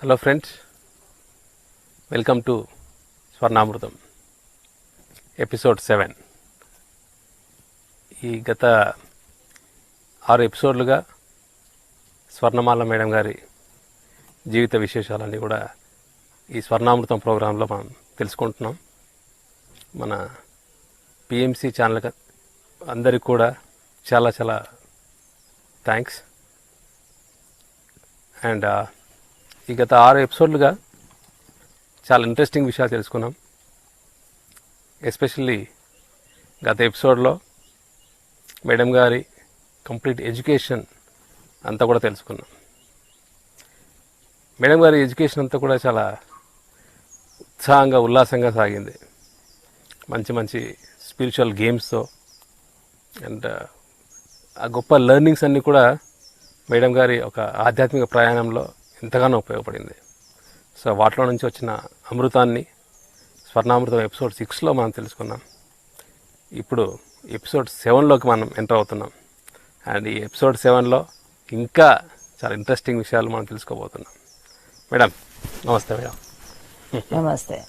Hello friends, welcome to Swarnamrutham episode 7. ఈ గత 6 ఎపిసోడ్లుగా స్వర్ణమాల madam గారి జీవిత విశేషాలన్నీ కూడా ఈ స్వర్ణామృతం ప్రోగ్రాంలో మనం తెలుసుకుంటున్నాం. మన పిఎంసి ఛానల్ అందరికి కూడా చాలా చాలా థ్యాంక్స్. అండ్ ఈ గత 6 ఎపిసోడ్లుగా చాలా ఇంట్రెస్టింగ్ విషయాలు తెలుసుకున్నాం. ఎస్పెషల్లీ గత ఎపిసోడ్లో మేడం గారి కంప్లీట్ ఎడ్యుకేషన్ అంతా కూడా తెలుసుకున్నాం. మేడం గారి ఎడ్యుకేషన్ అంతా కూడా చాలా ఉత్సాహంగా ఉల్లాసంగా సాగింది. మంచి మంచి స్పిరిచువల్ గేమ్స్తో అండ్ ఆ గొప్ప లెర్నింగ్స్ అన్నీ కూడా మేడం గారి ఒక ఆధ్యాత్మిక ప్రయాణంలో ఎంతగానో ఉపయోగపడింది. సో వాటిలో నుంచి వచ్చిన అమృతాన్ని స్వర్ణామృతం ఎపిసోడ్ 6లో మనం తెలుసుకున్నాం. ఇప్పుడు ఎపిసోడ్ 7లోకి మనం ఎంటర్ అవుతున్నాం. అండ్ ఈ ఎపిసోడ్ 7లో ఇంకా చాలా ఇంట్రెస్టింగ్ విషయాలు మనం తెలుసుకోబోతున్నాం. మేడం నమస్తే. మేడం నమస్తే.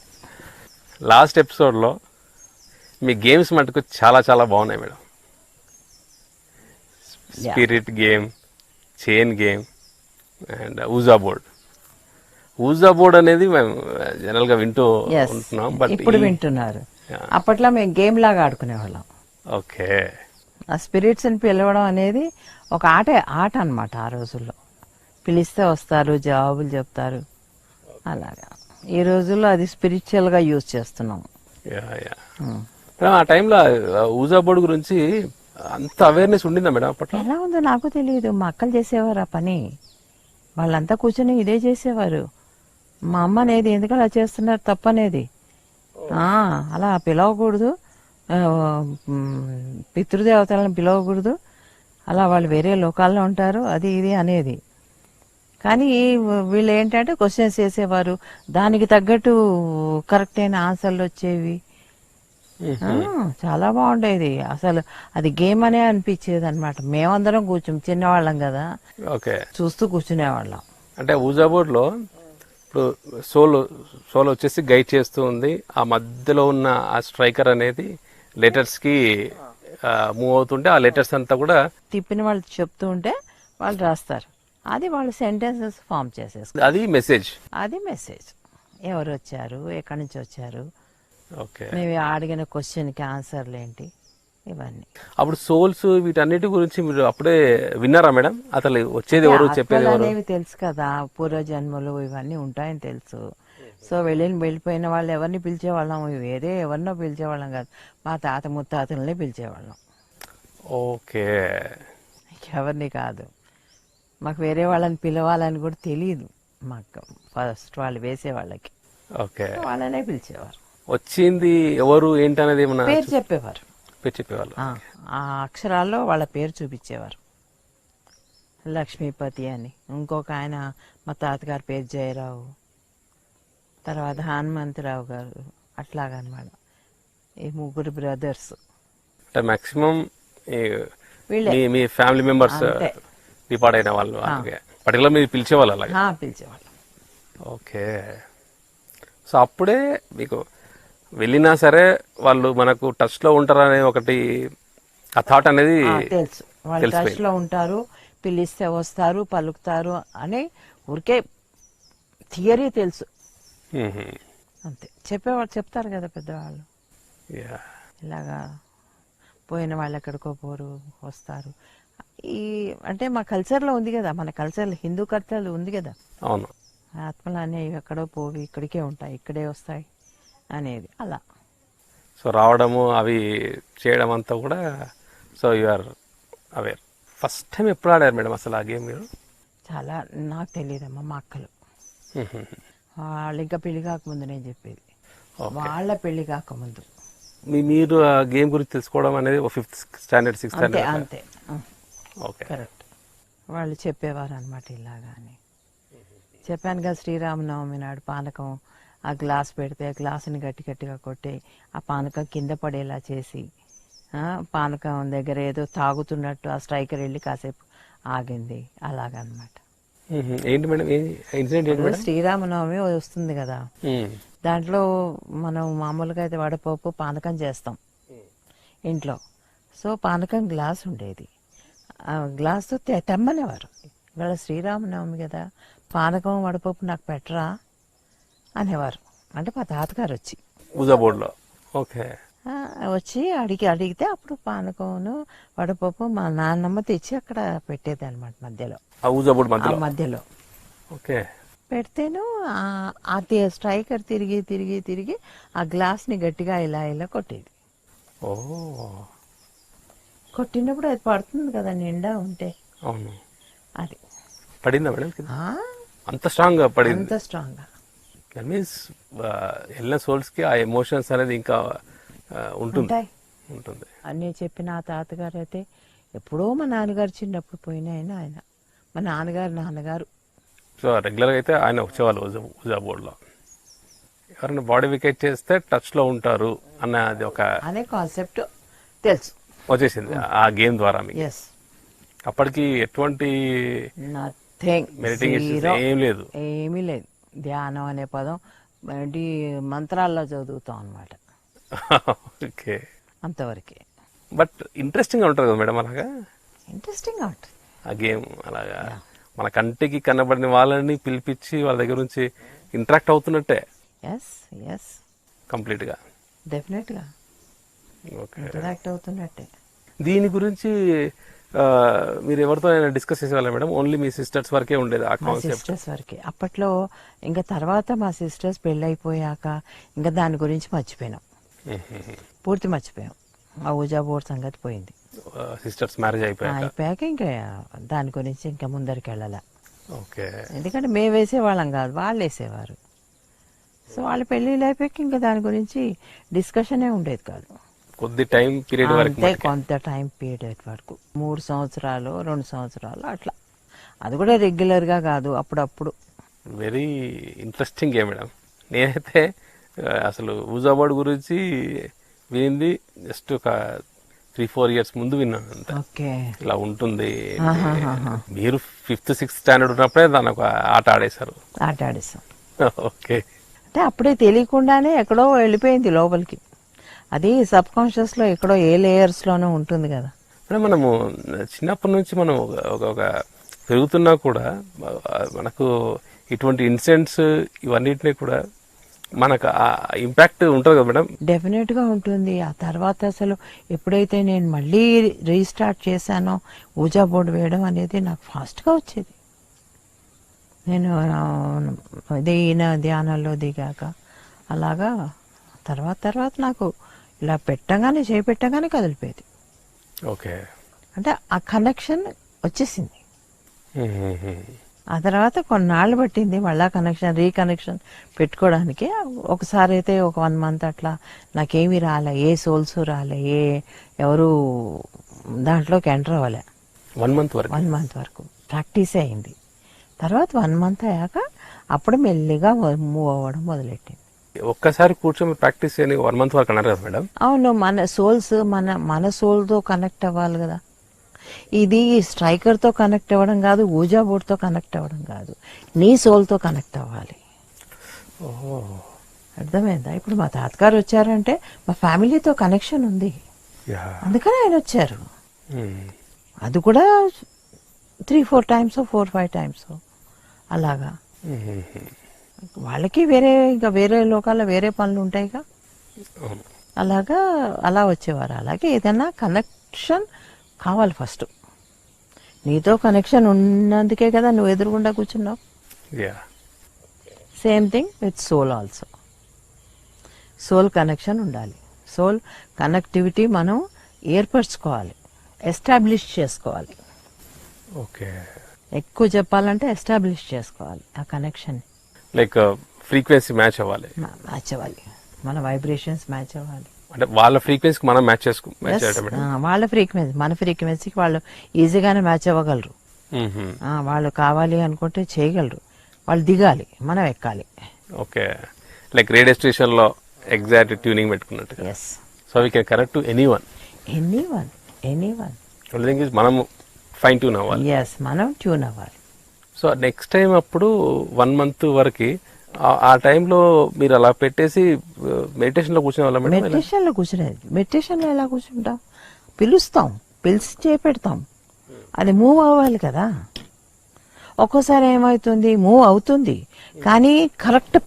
లాస్ట్ ఎపిసోడ్లో మీ గేమ్స్ మటుకు చాలా చాలా బాగున్నాయి madam. Spirit game, chain game and ouija board అనేది మేము జనరల్గా వింటూ ఉంటున్నాం. బట్ ఇప్పుడు వింటున్నారు. అప్పట్లో మేము గేమ్ లాగా ఆడుకునేవాళ్ళం. ఓకే. ఆ స్పిరిట్స్ ని పిలవడం అనేది ఒక ఆట అన్నమాట. ఆ రోజుల్లో పిలిస్తే వస్తారు, జవాబులు చెప్తారు. అలాగా ఈ రోజుల్లో అది స్పిరిచువల్ గా యూజ్ చేస్తున్నాం. ఆ టైంలో ఊజా బోర్డు గురించి అంత అవేర్నెస్ ఉండిందా మేడం అప్పట్లో? ఎలా ఉందో నాకు తెలియదు. మా అక్కలు చేసేవారు ఆ పని. వాళ్ళంతా కూర్చొని ఇదే చేసేవారు. మా అమ్మ అనేది ఎందుకు అలా చేస్తున్నారు తప్పనేది. అలా పిలవకూడదు, పితృదేవతలను పిలవకూడదు, అలా వాళ్ళు వేరే లోకాల్లో ఉంటారు, అది ఇది అనేది. కానీ వీళ్ళు ఏంటంటే క్వశ్చన్స్ చేసేవారు, దానికి తగ్గట్టు కరెక్ట్ అయిన ఆన్సర్లు వచ్చేవి. చాలా బాగుండేది. అసలు అది గేమ్ అనే అనిపించేది అనమాట. మేమందరం చిన్నవాళ్ళం కదా, చూస్తూ కూర్చునేవాళ్ళం. అంటే ఊజా బోర్డ్లో ఇప్పుడు సోల్ వచ్చేసి గైడ్ చేస్తూ ఉంది. ఆ మధ్యలో ఉన్న ఆ స్ట్రైకర్ అనేది లెటర్స్ కి మూవ్ అవుతుంటే ఆ లెటర్స్ అంతా కూడా తిప్పిన వాళ్ళు చెప్తూ ఉంటే వాళ్ళు రాస్తారు. అది వాళ్ళు సెంటెన్సెస్ ఫామ్ చేసేస్తారు. అది మెసేజ్. ఎవరు వచ్చారు, ఎక్కడి నుంచి వచ్చారు, ఓకే, మేము అడిగిన క్వశ్చన్ కి ఆన్సర్లు ఏంటి, ఇవన్నీ. అప్పుడు సోల్స్ వీటన్నిటి గురించి మీరు అప్పుడే విన్నారా మేడం? అసలు వచ్చేది ఎవరు, చెప్పేది ఎవరు అనేవి తెలుసు కదా. పూర్వజన్మలు ఇవన్నీ ఉంటాయని తెలుసు. సో వెళ్ళిపోయిన వాళ్ళు ఎవరిని పిలిచేవాళ్ళం, వేరే ఎవరినో పిలిచేవాళ్ళం కాదు, మా తాత ముత్తాతల్ని పిలిచేవాళ్ళం. ఓకే. ఎవరిని కాదు. మాకు వేరే వాళ్ళని పిలవాలని కూడా తెలియదు మాకు. ఫస్ట్ వాళ్ళు వేసే వాళ్ళకి ఓకే వాళ్ళనే పిలిచేవారు. వచ్చింది ఎవరు ఏంటి అనేది పేరు చెప్పేవారు. ఆ అక్షరాల్లో వాళ్ళ పేరు చూపించేవారు. లక్ష్మీపతి అని, ఇంకొక ఆయన మా తాతగారి పేరు జయరావు, తర్వాత హనుమంతరావు గారు, అట్లాగనమాట. ఈ 3 బ్రదర్స్. మాక్సిమం మీ ఫ్యామిలీ మెంబర్స్ డిపార్ట్ అయిన వాళ్ళు పర్టికులర్ మీరు పిలిచేవాళ్ళు అలాగే? పిలిచేవాళ్ళు. ఓకే. సో అప్పుడే మీకు వెళ్ళినా సరే వాళ్ళు మనకు టచ్ లో ఉంటారనే ఒకటి ఆ థాట్ అనేది తెలుసు. వాళ్ళు టచ్ లో ఉంటారు, పిలిస్తే వస్తారు, పలుకుతారు అని ఊరికే థియరీ తెలుసు అంతే. చెప్తారు కదా పెద్దవాళ్ళు, ఇలాగా పోయిన వాళ్ళు ఎక్కడికో పోరు, వస్తారు. ఈ అంటే మా కల్చర్ లో ఉంది కదా, మన కల్చర్ హిందూ కల్చర్ ఉంది కదా. అవును. ఆత్మలు అనేవి ఎక్కడో పోవి ఇక్కడికే ఉంటాయి, ఇక్కడే వస్తాయి అనేది అలా. సో రావడము అవి చేయడం అంతా కూడా. So you are aware. First time ఎప్పుడు ఆడారు మేడం అసలు ఆ గేమ్ మీరు? చాలా నాకు తెలియదమ్మా. మా అక్కలు వాళ్ళు ఇంకా పెళ్లి కాకముందు నేను చెప్పేది, వాళ్ళ పెళ్లి కాకముందు. మీరు ఆ గేమ్ గురించి తెలుసుకోవడం అనేది 5th స్టాండర్డ్ 6th స్టాండర్డ్? అంతే. Okay, correct. వాళ్ళు చెప్పేవారు అనమాట ఇలాగా అని. చెప్పాను కదా, శ్రీరామనవమి నాడు పానకం ఆ గ్లాస్ పెడితే ఆ గ్లాసుని గట్టిగా కొట్టి ఆ పానకం కింద పడేలా చేసి, పానకం దగ్గర ఏదో తాగుతున్నట్టు ఆ స్ట్రైకర్ వెళ్ళి కాసేపు ఆగింది, అలాగనమాట. ఏంటి మేడం ఇన్సిడెంట్ ఏంటి మేడం? శ్రీరామనవమి వస్తుంది కదా, దాంట్లో మనం మామూలుగా అయితే వడపప్పు పానకం చేస్తాం ఇంట్లో. సో పానకం గ్లాస్ ఉండేది, ఆ గ్లాసు తెమ్మనేవారు. ఇవాళ శ్రీరామనవమి కదా, పానకం వడపప్పు నాకు పెట్టరా అనేవారు. అంటే మా తాతగారు వచ్చి ఊజా బోర్డులో. ఓకే. వచ్చి అడిగితే అప్పుడు పానకంను వడపప్పు మా నాన్నమ్మ తెచ్చి అక్కడ పెట్టేది అనమాట మధ్యలో, ఆ ఊజా బోర్డు మధ్యలో ఓకే. పెడితేను ఆ స్ట్రైకర్ తిరిగి తిరిగి తిరిగి ఆ గ్లాస్ని గట్టిగా ఇలా ఇలా కొట్టేది. ఓ, కొట్టినప్పుడు అది పడుతుంది కదా నిండా ఉంటే. అవును. అది పడిందా మేడం? అంత స్ట్రాంగ్ గా పడింది. అంత స్ట్రాంగ్ గా. దట్ మీన్స్ వెళ్ళిన సోల్స్ కి ఆ ఎమోషన్స్ అనేది ఇంకా ఉంటుంది. అన్నీ చెప్పిన ఆ తాతగారు అయితే ఎప్పుడో మా నాన్నగారు చిన్నప్పుడు పోయిన ఆయన మా నాన్నగారు. సో రెగ్యులర్గా అయితే ఆయన వచ్చేవాళ్ళు ఊజా బోర్డులో. ఎవరైనా బాడీ వికెట్ చేస్తే టచ్ లో ఉంటారు అన్నది ఒక అనే కాన్సెప్ట్ తెలుసు వచ్చేసింది ఆ గేమ్ ద్వారా మీకు. ఎస్. అప్పటికి ఎటువంటి మెడిటేషన్ ఏమీ లేదు. ధ్యానం అనే పదం మంత్రాల్లో చదువుతాం అనమాట. ఓకే. అంతవరకే. బట్ ఇంట్రెస్టింగ్ గా ఉంటుంది కదా మేడం అలాగా? ఇంట్రెస్టింగ్ గా ఉంటుంది ఆ గేమ్. అలాగా మన కంటికి కనబడిన వాళ్ళని పిలిపించి వాళ్ళ దగ్గర నుంచి ఇంటరాక్ట్ అవుతున్నట్టే. కంప్లీట్ గా డెఫినెట్ గా ఇంటరాక్ట్ అవుతున్నట్టే. దీని గురించి మీరు ఎవరితో డిస్కస్ చేసేవాళ్ళ మేడం? ఓన్లీ మీ సిస్టర్స్ వరకే ఉండేది ఆ కాన్సెప్ట్? సిస్టర్స్ వరకే అప్పట్లో. ఇంకా తర్వాత మా సిస్టర్స్ పెళ్ళైపోయాక ఇంకా దాని గురించి మర్చిపోయినాం, పూర్తి మర్చిపోయాం. ఆ ఊజా బోర్డ్ సంగతి పోయింది. సిస్టర్స్ మ్యారేజ్ అయిపోయాక ఇంకా దాని గురించి ఇంకా ముందరికి వెళ్ళాల. ఓకే. ఎందుకంటే మేము వేసేవాళ్ళం కాదు, వాళ్ళు వేసేవారు. సో వాళ్ళ పెళ్ళిళ్ళు అయిపోయాక ఇంకా దాని గురించి డిస్కషనే ఉండేది కాదు. కొద్ది టైం పీరియడ్ వరకు, కొంత టైం పీరియడ్ వరకు 3 సంవత్సరాలు 2 సంవత్సరాలు అట్లా. అది కూడా రెగ్యులర్ గా కాదు, అప్పుడప్పుడు. Very interesting game madam. నేనైతే అసలు ఊజా బోర్డ్ గురించి వినింది జస్ట్ ఒక 3-4 ఇయర్స్ ముందు విన్నాను అంతే. ఇలా ఉంటుంది. మీరు 5th 6th స్టాండర్డ్ ఉన్నప్పుడే దాని ఒక ఆట ఆడేశాం. ఓకే. అంటే అప్పుడే తెలియకుండానే ఎక్కడో వెళ్ళిపోయింది లోపలికి. అది సబ్ కాన్షియస్ లో ఎక్కడో ఏ లేయర్స్ లోనూ ఉంటుంది కదా. మనము చిన్నప్పటి నుంచి మనం ఒక పెరుగుతున్నా కూడా మనకు ఇటువంటి ఇన్సిడెంట్స్ ఇవన్నిటినీ కూడా మనకు ఇంపాక్ట్ ఉంటుంది కదా మేడం? డెఫినెట్ గా ఉంటుంది. ఆ తర్వాత అసలు ఎప్పుడైతే నేను మళ్ళీ రీస్టార్ట్ చేశానో ఊజా బోర్డు వేయడం అనేది నాకు ఫాస్ట్ గా వచ్చేది. నేను ధ్యానంలో దిగాక అలాగా తర్వాత నాకు ఇలా చేపెట్టగానే కదిలిపోయేది. ఓకే. అంటే ఆ కనెక్షన్ వచ్చేసింది. ఆ తర్వాత కొన్నాళ్ళు పట్టింది మళ్ళా రీకనెక్షన్ పెట్టుకోవడానికి. ఒకసారి అయితే ఒక 1 month అట్లా నాకేమీ రాలే, ఏ సోల్స్ రాలే, ఎవరు దాంట్లోకి ఎంటర్ అవ్వలే. 1 month వరకు ప్రాక్టీస్ అయింది. తర్వాత 1 month అయ్యాక అప్పుడు మెల్లిగా మూవ్ అవ్వడం మొదలెట్టింది. ఒక్కసారి కూర్చొని ప్రాక్టీస్ చేయని 1 month వరకు అన్నారు కదా మేడం? అవును. మన సోల్స్ మన సోల్తో కనెక్ట్ అవ్వాలి కదా. ఇది స్ట్రైకర్ తో కనెక్ట్ అవ్వడం కాదు, ఊజా బోర్డ్ తో కనెక్ట్ అవ్వడం కాదు, నీ సోల్ తో కనెక్ట్ అవ్వాలి. అర్థమైందా? ఇప్పుడు మా తాతగారు వచ్చారంటే మా ఫ్యామిలీతో కనెక్షన్ ఉంది, అందుకని ఆయన వచ్చారు. అది కూడా 3-4 times 4-5 times అలాగా. వాళ్ళకి వేరే లోకాల్లో వేరే పనులు ఉంటాయిగా, అలాగా అలా వచ్చేవారు. అలాగే ఏదైనా కనెక్షన్ కావాలి ఫస్ట్. నీతో కనెక్షన్ ఉన్నందుకే కదా నువ్వు ఎదురుగుండా కూర్చున్నావు. Same thing with soul also. Soul connection ఉండాలి. సోల్ కనెక్టివిటీ మనం ఏర్పరచుకోవాలి, ఎస్టాబ్లిష్ చేసుకోవాలి. ఓకే. ఎక్కువ చెప్పాలంటే ఎస్టాబ్లిష్ చేసుకోవాలి ఆ కనెక్షన్. లైక్ ఫ్రీక్వెన్సీ మ్యాచ్ అవ్వాలి, మన వైబ్రేషన్స్ మ్యాచ్ అవ్వాలి. అంటే వాళ్ళ ఫ్రీక్వెన్సీకి మనం మ్యాచ్ వాళ్ళ ఫ్రీక్వెన్సీ మన ఫ్రీక్వెన్సీకి వాళ్ళు ఈజీగానే మ్యాచ్ అవ్వగలరు. వాళ్ళు కావాలి అనుకుంటే చేయగలరు. వాళ్ళు దిగాలి, మనం ఎక్కాలి. ఓకే. లైక్ రేడియో స్టేషన్ లో ఎగ్జాక్ట్ ట్యూనింగ్ పెట్టుకున్నట్టు. So we can connect to anyone. Only thing is మనం ఫైన్ ట్యూన్ అవ్వాలి. మనం ట్యూన్ అవ్వాలి. సో నెక్స్ట్ టైం అప్పుడు 1 month వరకు ఆ టైంలో మీరు అలా పెట్టేసి మెడిటేషన్లో కూర్చునే వాళ్ళ మేడం? మెడిటేషన్లో కూర్చునేది. మెడిటేషన్లో ఎలా కూర్చుంటాం? పిలిచి చేపెడతాం. అది మూవ్ అవ్వాలి కదా. ఒక్కోసారి ఏమవుతుంది, మూవ్ అవుతుంది కానీ కరెక్ట్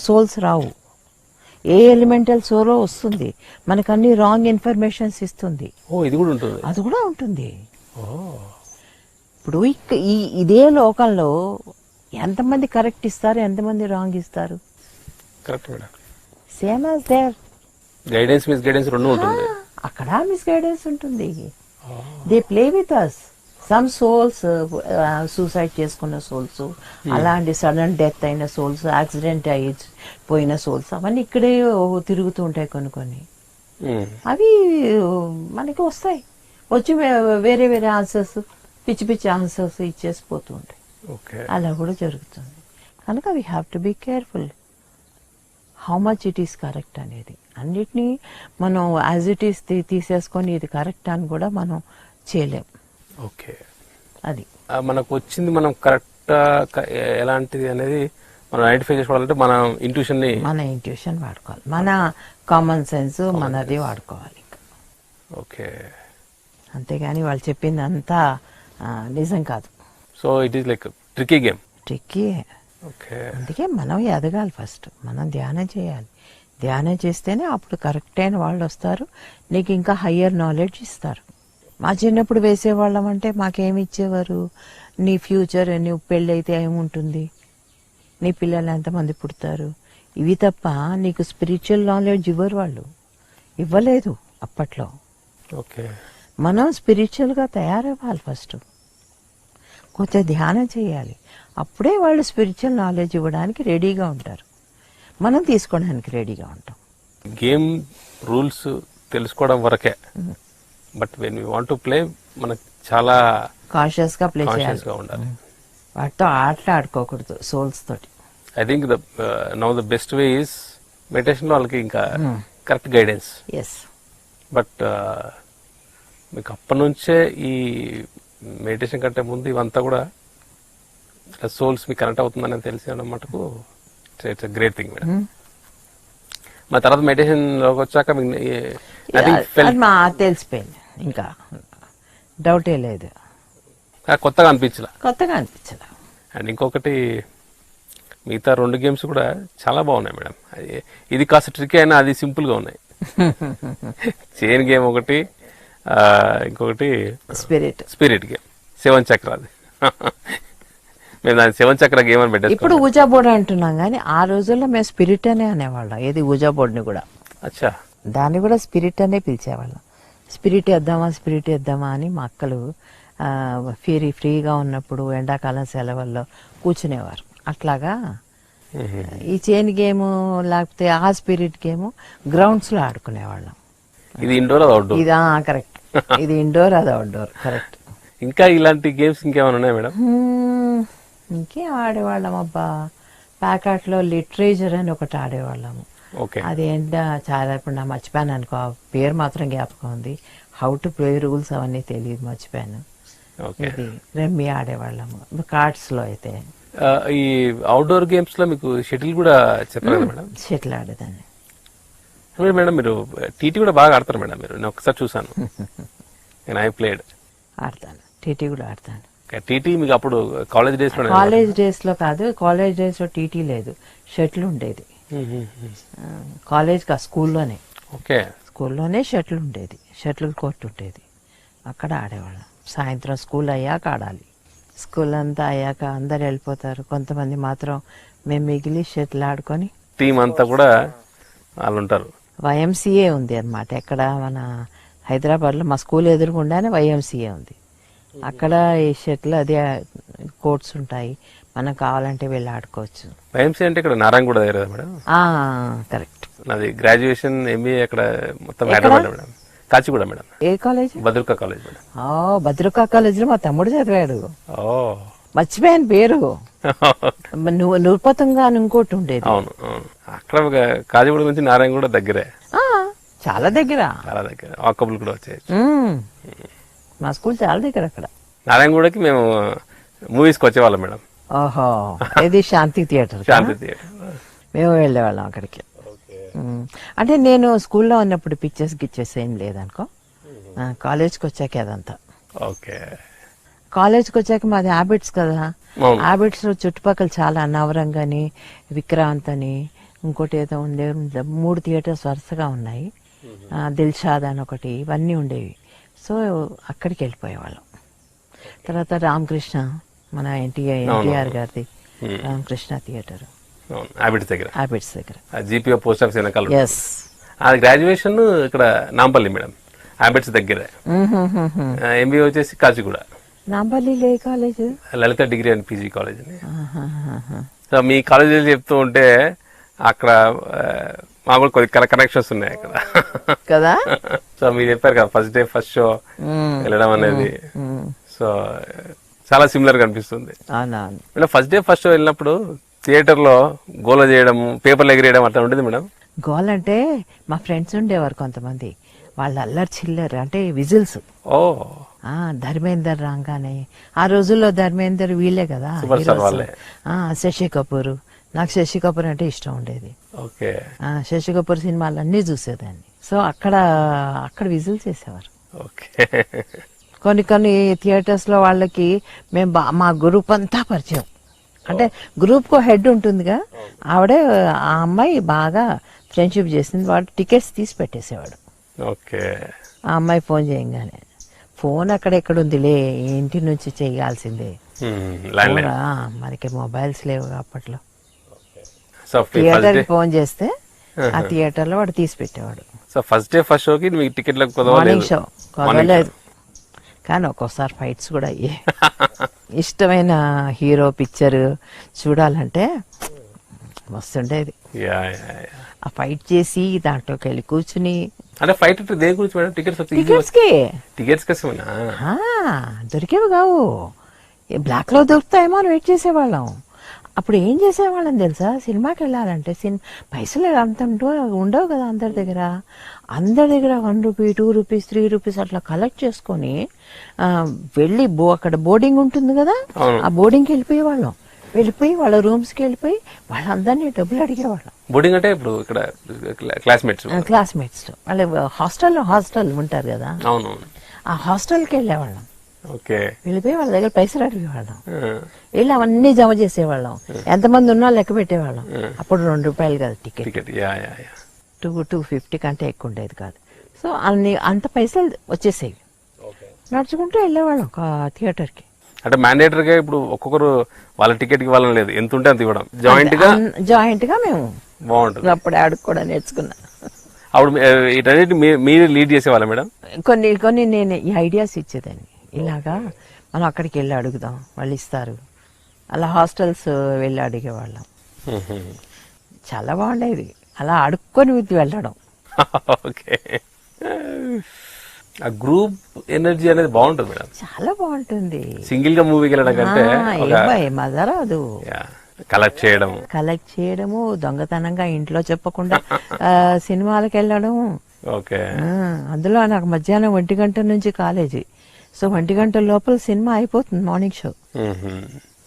సోల్స్ రావు. ఏ ఎలిమెంటల్ సోలో వస్తుంది, మనకు అన్ని రాంగ్ ఇన్ఫర్మేషన్స్ ఇస్తుంది. ఇది కూడా ఉంటుంది. అది కూడా ఉంటుంది. ఇప్పుడు ఇదే లోకంలో ఎంతమంది కరెక్ట్ ఇస్తారు, ఎంతమంది రాంగ్ ఇస్తారు? Correct madam. Same as there. Guidance miss guidance రెండు ఉంటుంది. అక్కడ మిస్ గైడెన్స్ ఉంటుంది. They play with us. Some souls suicide చేసుకున్న సోల్స్, అలాంటి సడన్ డెత్ అయిన సోల్స్, యాక్సిడెంట్ అయ్యి పోయిన సోల్స్, అవన్నీ ఇక్కడే తిరుగుతూ ఉంటాయి కొన్ని. అవి మనకి వస్తాయి, వచ్చి వేరే వేరే ఆన్సర్స్, పిచ్చి ఆన్సర్స్ ఇచ్చేసి పోతూ ఉంటాయి. అలా కూడా జరుగుతుంది. కనుక we have to be careful how much it is correct అనేది. అన్నిటినీ మనం యాజ్ ఇట్ ఈస్ తీసేసుకొని ఇది కరెక్ట్ అని కూడా మనం చేయలేం. ఓకే, అది మనకు వచ్చింది మనం కరెక్ట్ ఎలాంటిది అనేది మనం ఐడెంటిఫై చేసుకోవాలంటే మన ఇంట్యూషన్ వాడుకోవాలి, మన కామన్ సెన్స్ మనది వాడుకోవాలి. ఓకే, అంతేగాని వాళ్ళు చెప్పింది అంతా నిజం కాదు. So it is like tricky game. Okay, అందుకే మనం ఎదగాలి. ఫస్ట్ మనం ధ్యానం చేయాలి. ధ్యానం చేస్తేనే అప్పుడు కరెక్ట్ అయిన వాళ్ళు వస్తారు, నీకు ఇంకా హయ్యర్ నాలెడ్జ్ ఇస్తారు. మా చిన్నప్పుడు వేసేవాళ్ళం అంటే మాకేమి ఇచ్చేవారు, నీ ఫ్యూచర్, నువ్వు పెళ్ళి అయితే ఏముంటుంది, నీ పిల్లలు ఎంతమంది పుడతారు, ఇవి తప్ప నీకు స్పిరిచువల్ నాలెడ్జ్ వాళ్ళు ఇవ్వలేదు అప్పట్లో. ఓకే, మనం స్పిరిచువల్గా తయారవ్వాలి. ఫస్ట్ కొంచెం ధ్యానం చేయాలి, అప్పుడే వాళ్ళు స్పిరిచువల్ నాలెడ్జ్ ఇవ్వడానికి రెడీగా ఉంటారు, మనం తీసుకోవడానికి రెడీగా ఉంటాం. గేమ్ రూల్స్ తెలుసుకోవడం వరకే, but when you want to play మనకు చాలా కాన్షియస్ గా ప్లే చేయాలి. ఉండాలి. వాటితో ఆటలు ఆడుకోకూడదు సోల్స్ తోటి. I think now the best way is meditation లో వాళ్ళకి ఇంకా కరెక్ట్ గైడెన్స్. బట్ మీకు అప్పటి నుంచే ఈ మెడిటేషన్ కంటే ముందు ఇవంతా కూడా సోల్స్ మీకు కనెక్ట్ అవుతుందని తెలిసి మటుకు ఇట్స్ గ్రేట్ థింగ్ మేడం. మా తర్వాత మెడిటేషన్ లోకి వచ్చాక తెలిసిపోయింది, ఇంకా డౌటే లేదు, కొత్తగా అనిపించలే. అండ్ ఇంకొకటి, మిగతా 2 గేమ్స్ కూడా చాలా బాగున్నాయి మేడం. ఇది కాస్త ట్రిక్ అయినా అది సింపుల్ గా ఉన్నాయి. చైన్ గేమ్ ఒకటి, ఇంకొకటి స్పిరిట్ గేమ్, 7 చక్రాది. మేము దాన్ని 7 చక్ర గేమ్ అని పెట్టాం. ఇప్పుడు ఊజా బోర్డు అంటున్నాం కానీ ఆ రోజుల్లో మేము స్పిరిట్ అనే అనేవాళ్ళం. ఏది ఊజా బోర్డుని కూడా, అచ్చా, దాన్ని కూడా స్పిరిట్ అనే పిలిచేవాళ్ళం. స్పిరిట్ వేద్దామా అని మా అక్కలు ఫ్రీగా ఉన్నప్పుడు ఎండాకాలం సెలవుల్లో కూర్చునేవారు. అట్లాగా ఈ చైన్ గేమ్ లేకపోతే ఆ స్పిరిట్ గేమ్ గ్రౌండ్స్ లో ఆడుకునేవాళ్ళం. ఇది ఇండోర్, అది అవుట్డోర్. ఇదా కరెక్ట్, ఇది ఇండోర్, అది అవుట్డోర్. కరెక్ట్. ఇంకా ఇలాంటి గేమ్స్ ఇంకేమైనా ఉన్నాయి మేడం? ఇంకేం ఆడేవాళ్ళం అబ్బా, ప్యాకెట్ లో లిటరేచర్ అని ఒకటి ఆడేవాళ్ళము. అదేంటో చాలా, ఇప్పుడు నా మర్చిపోయాను అనుకో, పేరు మాత్రం జ్ఞాపకం ఉంది. హౌ టు ప్లే రూల్స్ అవన్నీ తెలియదు, మర్చిపోయాను. ఇది రమ్మీ ఆడేవాళ్ళము. కార్డ్స్ లో అయితే ఈ అవుట్డోర్ గేమ్స్ లో మీకు షటిల్ కూడా చెప్పారు మేడం? షటిల్ ఆడేదాన్ని మేడం. మీరు టీటీ కూడా బాగా ఆడతారు మేడం. మీరు నేను ఒకసారి చూసాను. ఐ ప్లేడ్, ఆడతాను, టీటీ కూడా ఆడతాను. టీటీ మీకు అప్పుడు కాలేజ్ డేస్ లో కాదు, కాలేజ్ డేస్ లో టీటీ లేదు, షటిల్ ఉండేది. కాలేజ్ కా స్కూల్లోనే. ఓకే, స్కూల్లోనే షటిల్ ఉండేది, షటిల్ కోర్ట్ ఉండేది, అక్కడ ఆడేవాళ్ళం. సాయంత్రం స్కూల్ అయ్యాక ఆడాలి. స్కూల్ అంతా అయ్యాక అందరు వెళ్ళిపోతారు, కొంతమంది మాత్రం మేము మిగిలి షటిల్ ఆడుకొని టీం అంతా కూడా వాళ్ళు ఉంటారు. వైఎంసీఏ ఉంది అనమాట, ఎక్కడ మన హైదరాబాద్ లో మా స్కూల్ ఎదురుగుండానే వైఎంసీఏ ఉంది. అక్కడ ఈ షటిల్ అదే కోర్ట్స్ ఉంటాయి, మనం కావాలంటే వెళ్ళి ఆడుకోవచ్చు. వైఎంసీఏ అంటే ఇక్కడ నారాయణగూడ దగ్గర మేడం? కరెక్ట్. నాది గ్రాడ్యుయేషన్ ఎంబీఏ అక్కడ మొత్తం హైదరాబాద్ మేడం. కాచిగూడ మేడం. ఏ కాలేజ్? భద్రకా college madam. భద్రకా కాలేజ్ లో మా తమ్ముడు చదివాడు. మర్చిపోయాను పేరు, నృపతంగా అని ఇంకోటి ఉండేది. అవును, అక్కడ కాచిగూడ నుంచి నారాయణగూడ దగ్గరే, చాలా దగ్గర, వాకబుల్ కూడా వచ్చాయి. మా స్కూల్ చాలా దగ్గర. అక్కడ నారాయణగూడకి మేము మూవీస్కి వచ్చేవాళ్ళం మేడం. ఓహో, ఇది శాంతి థియేటర్. శాంతి థియేటర్. మేము వెళ్ళేవాళ్ళం అక్కడికి. అంటే నేను స్కూల్లో ఉన్నప్పుడు గిచ్చేస్ ఏం లేదనుకో, కాలేజ్కి వచ్చాకే అదంతా. ఓకే. కాలేజ్కి వచ్చాక మాది హ్యాబిట్స్ కదా, హ్యాబిట్స్ లో చుట్టుపక్కల చాలా నవరంగ్ అని, విక్రాంత్ అని, ఇంకోటి ఏదో ఉండే 3 థియేటర్స్ వరుసగా ఉన్నాయి. దిల్షాద్ అని ఒకటి, ఇవన్నీ ఉండేవి. సో అక్కడికి వెళ్ళిపోయేవాళ్ళం. తర్వాత రామకృష్ణ, మన ఎన్టీఆర్ గారిది రామకృష్ణ థియేటర్, హ్యాబిట్స్ దగ్గర, హ్యాబిట్స్ దగ్గర, జీపీఓ పోస్ట్ ఆఫీస్ వెనకాల. ఎస్. అది గ్రాడ్యుయేషన్ ఇక్కడ నాంపల్లి మేడం, హ్యాబిట్స్ దగ్గరే. ఎంబీఏ వచ్చేసి కాచిగూడ, నాంపల్లిలో ఏ college? Lalitha degree and PG college అని. సో మీ కాలేజీలు చెప్తూ ఉంటే అక్కడ మామూలు కొద్ది కనెక్షన్స్ ఉన్నాయి అక్కడ కదా. సో మీరు చెప్పారు కదా ఫస్ట్ డే ఫస్ట్ షో వెళ్ళడం అనేది, సో చాలా సిమిలర్ గా అనిపిస్తుంది. Madam first day first show వెళ్ళినప్పుడు థియేటర్ లో గోల చేయడం, పేపర్లు ఎగిరేయడం అట్లా ఉండేది మేడం? గోల్ అంటే మా ఫ్రెండ్స్ ఉండేవారు కొంతమంది, వాళ్ళు అల్లరి చిల్లరు, అంటే విజిల్స్. ఓ, ధర్మేందర్ రాగానే, ఆ రోజుల్లో ధర్మేందర్ వీళ్ళే కదా, శశి కపూర్. నాకు శశి కపూర్ అంటే ఇష్టం ఉండేది. ఓకే. శశి కపూర్ సినిమాలు అన్ని చూసేదాన్ని. సో అక్కడ విజిల్ చేసేవారు. ఓకే. కొన్ని థియేటర్స్ లో వాళ్ళకి మేము మా గ్రూప్ అంతా పరిచయం. అంటే గ్రూప్ కో హెడ్ ఉంటుందిగా, ఆవిడే, ఆ అమ్మాయి బాగా ఫ్రెండ్షిప్ చేసింది. వాడు టికెట్స్ తీసి పెట్టేసేవాడు. ఓకే. ఆ అమ్మాయి ఫోన్ చేయగానే, ఫోన్ అక్కడ ఉందిలే, ఇంటి నుంచి చేయాల్సిందే, మనకి మొబైల్స్ లేవు అప్పట్లో. థియేటర్ ఫోన్ చేస్తే ఆ థియేటర్ లో వాడు తీసి పెట్టేవాడు. సో ఫస్ట్ డే ఫస్ట్ షోకి మీకు టికెట్లకు మార్నింగ్ షో కుదరలేదు, కానీ ఒక్కోసారి ఫైట్స్ కూడా అయ్యాయి. ఇష్టమైన హీరో పిక్చర్ చూడాలంటే మస్తుండేది. ఆ ఫైట్ చేసి దాంట్లోకి వెళ్ళి కూర్చుని, అంటే ఫైట్ దేని గురించి మేడం? టికెట్స్ కోసమేనా? దొరికేవి కావు, బ్లాక్ లో దొరుకుతాయేమో అని వెయిట్ చేసేవాళ్ళం. అప్పుడు ఏం చేసేవాళ్ళని తెలుసా, సినిమాకి వెళ్ళాలంటే పైసలు అంత ఉండవు కదా అందరి దగ్గర. 1 రూపీ, 2 రూపీస్, 3 రూపీస్ అట్లా కలెక్ట్ చేసుకొని వెళ్ళి అక్కడ బోర్డింగ్ ఉంటుంది కదా, ఆ బోర్డింగ్కి వెళ్ళిపోయి వాళ్ళ రూమ్స్ కి వెళ్ళిపోయి వాళ్ళందరినీ డబ్బులు అడిగేవాళ్ళం. బోర్డింగ్ అంటే ఇప్పుడు ఇక్కడ క్లాస్మేట్స్ వాళ్ళ హాస్టల్ ఉంటారు కదా, ఆ హాస్టల్కి వెళ్ళేవాళ్ళం. వెళ్ళిపోయి వాళ్ళ దగ్గర పైసలు అడిగేవాళ్ళం, వెళ్ళి అవన్నీ జమ చేసేవాళ్ళం. ఎంతమంది ఉన్నా లెక్క పెట్టేవాళ్ళం. అప్పుడు 2 రూపాయలు కదా టికెట్, 250 కంటే ఎక్కువ ఉండేది కాదు. సో అంత పైసలు వచ్చేసేవి. నడుచుకుంటూ వెళ్ళేవాళ్ళం థియేటర్ కి. అంటే మ్యాండేటరీగా ఇప్పుడు ఒక్కొక్కరు వాళ్ళ టికెట్ కి వాళ్ళని లేదు, ఎంత ఉంటే అంత ఇవ్వడం. జాయింట్ గా మేము బాగుంటుంది. అప్పుడు ఆడుకు కూడా నేర్చుకున్నా. అప్పుడు మీరు లీడ్ చేసేవాళ్ళ మేడం? కొన్ని నేను ఈ ఐడియాస్ ఇచ్చేదాన్ని, ఇలాగా మనం అక్కడికి వెళ్ళి అడుగుదాం, వాళ్ళు ఇస్తారు. అలా హాస్టల్స్ వెళ్ళి అడిగేవాళ్ళం. చాలా బాగుండేది అలా అడుక్కొని వెళ్ళడం. ఓకే. ఆ గ్రూప్ ఎనర్జీ అనేది బాగుంటుంది మేడం, చాలా బాగుంటుంది. సింగిల్ గా మూవీకి వెళ్ళడం కంటే మజా రాదు. కలెక్ట్ చేయడము, దొంగతనంగా ఇంట్లో చెప్పకుండా సినిమాలకు వెళ్ళడం. ఓకే. అందులో నాకు మధ్యాహ్నం 1 గంట నుంచి కాలేజీ. సో 1 గంట లోపల సినిమా అయిపోతుంది, morning show.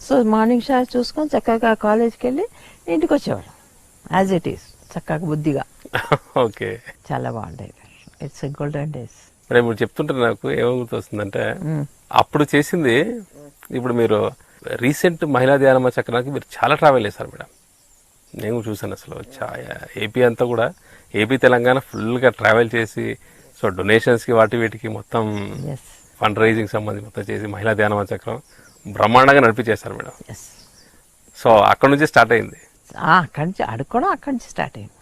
So morning show చూసుకొని చక్కగా కాలేజ్కి వెళ్ళి ఇంటికి వచ్చేవాళ్ళం, యాజ్ ఇట్ ఈస్, చక్కగా బుద్ధిగా. ఓకే. చాలా బాగుండేది. It's golden days. ఇప్పుడు చెప్తుంటే నాకు ఏమో గుర్తొస్తుందంటే, అప్పుడు చేసింది ఇప్పుడు మీరు రీసెంట్ మహిళా ధ్యానమ చక్రానికి మీరు చాలా ట్రావెల్ చేశారు మేడం. నేను చూసాను అసలు ఏపీ అంతా కూడా, ఏపీ తెలంగాణ ఫుల్గా ట్రావెల్ చేసి, సో డొనేషన్స్కి వీటికి మొత్తం ఫండ్ రైజింగ్ సంబంధించి మొత్తం చేసి మహిళా ధ్యానమ చక్రం బ్రహ్మాండంగా నడిపించేస్తారు మేడం. సో అక్కడ నుంచి స్టార్ట్ అయింది. అక్కడి నుంచి అడుక్కోవడం, అక్కడి నుంచి స్టార్ట్ అయింది.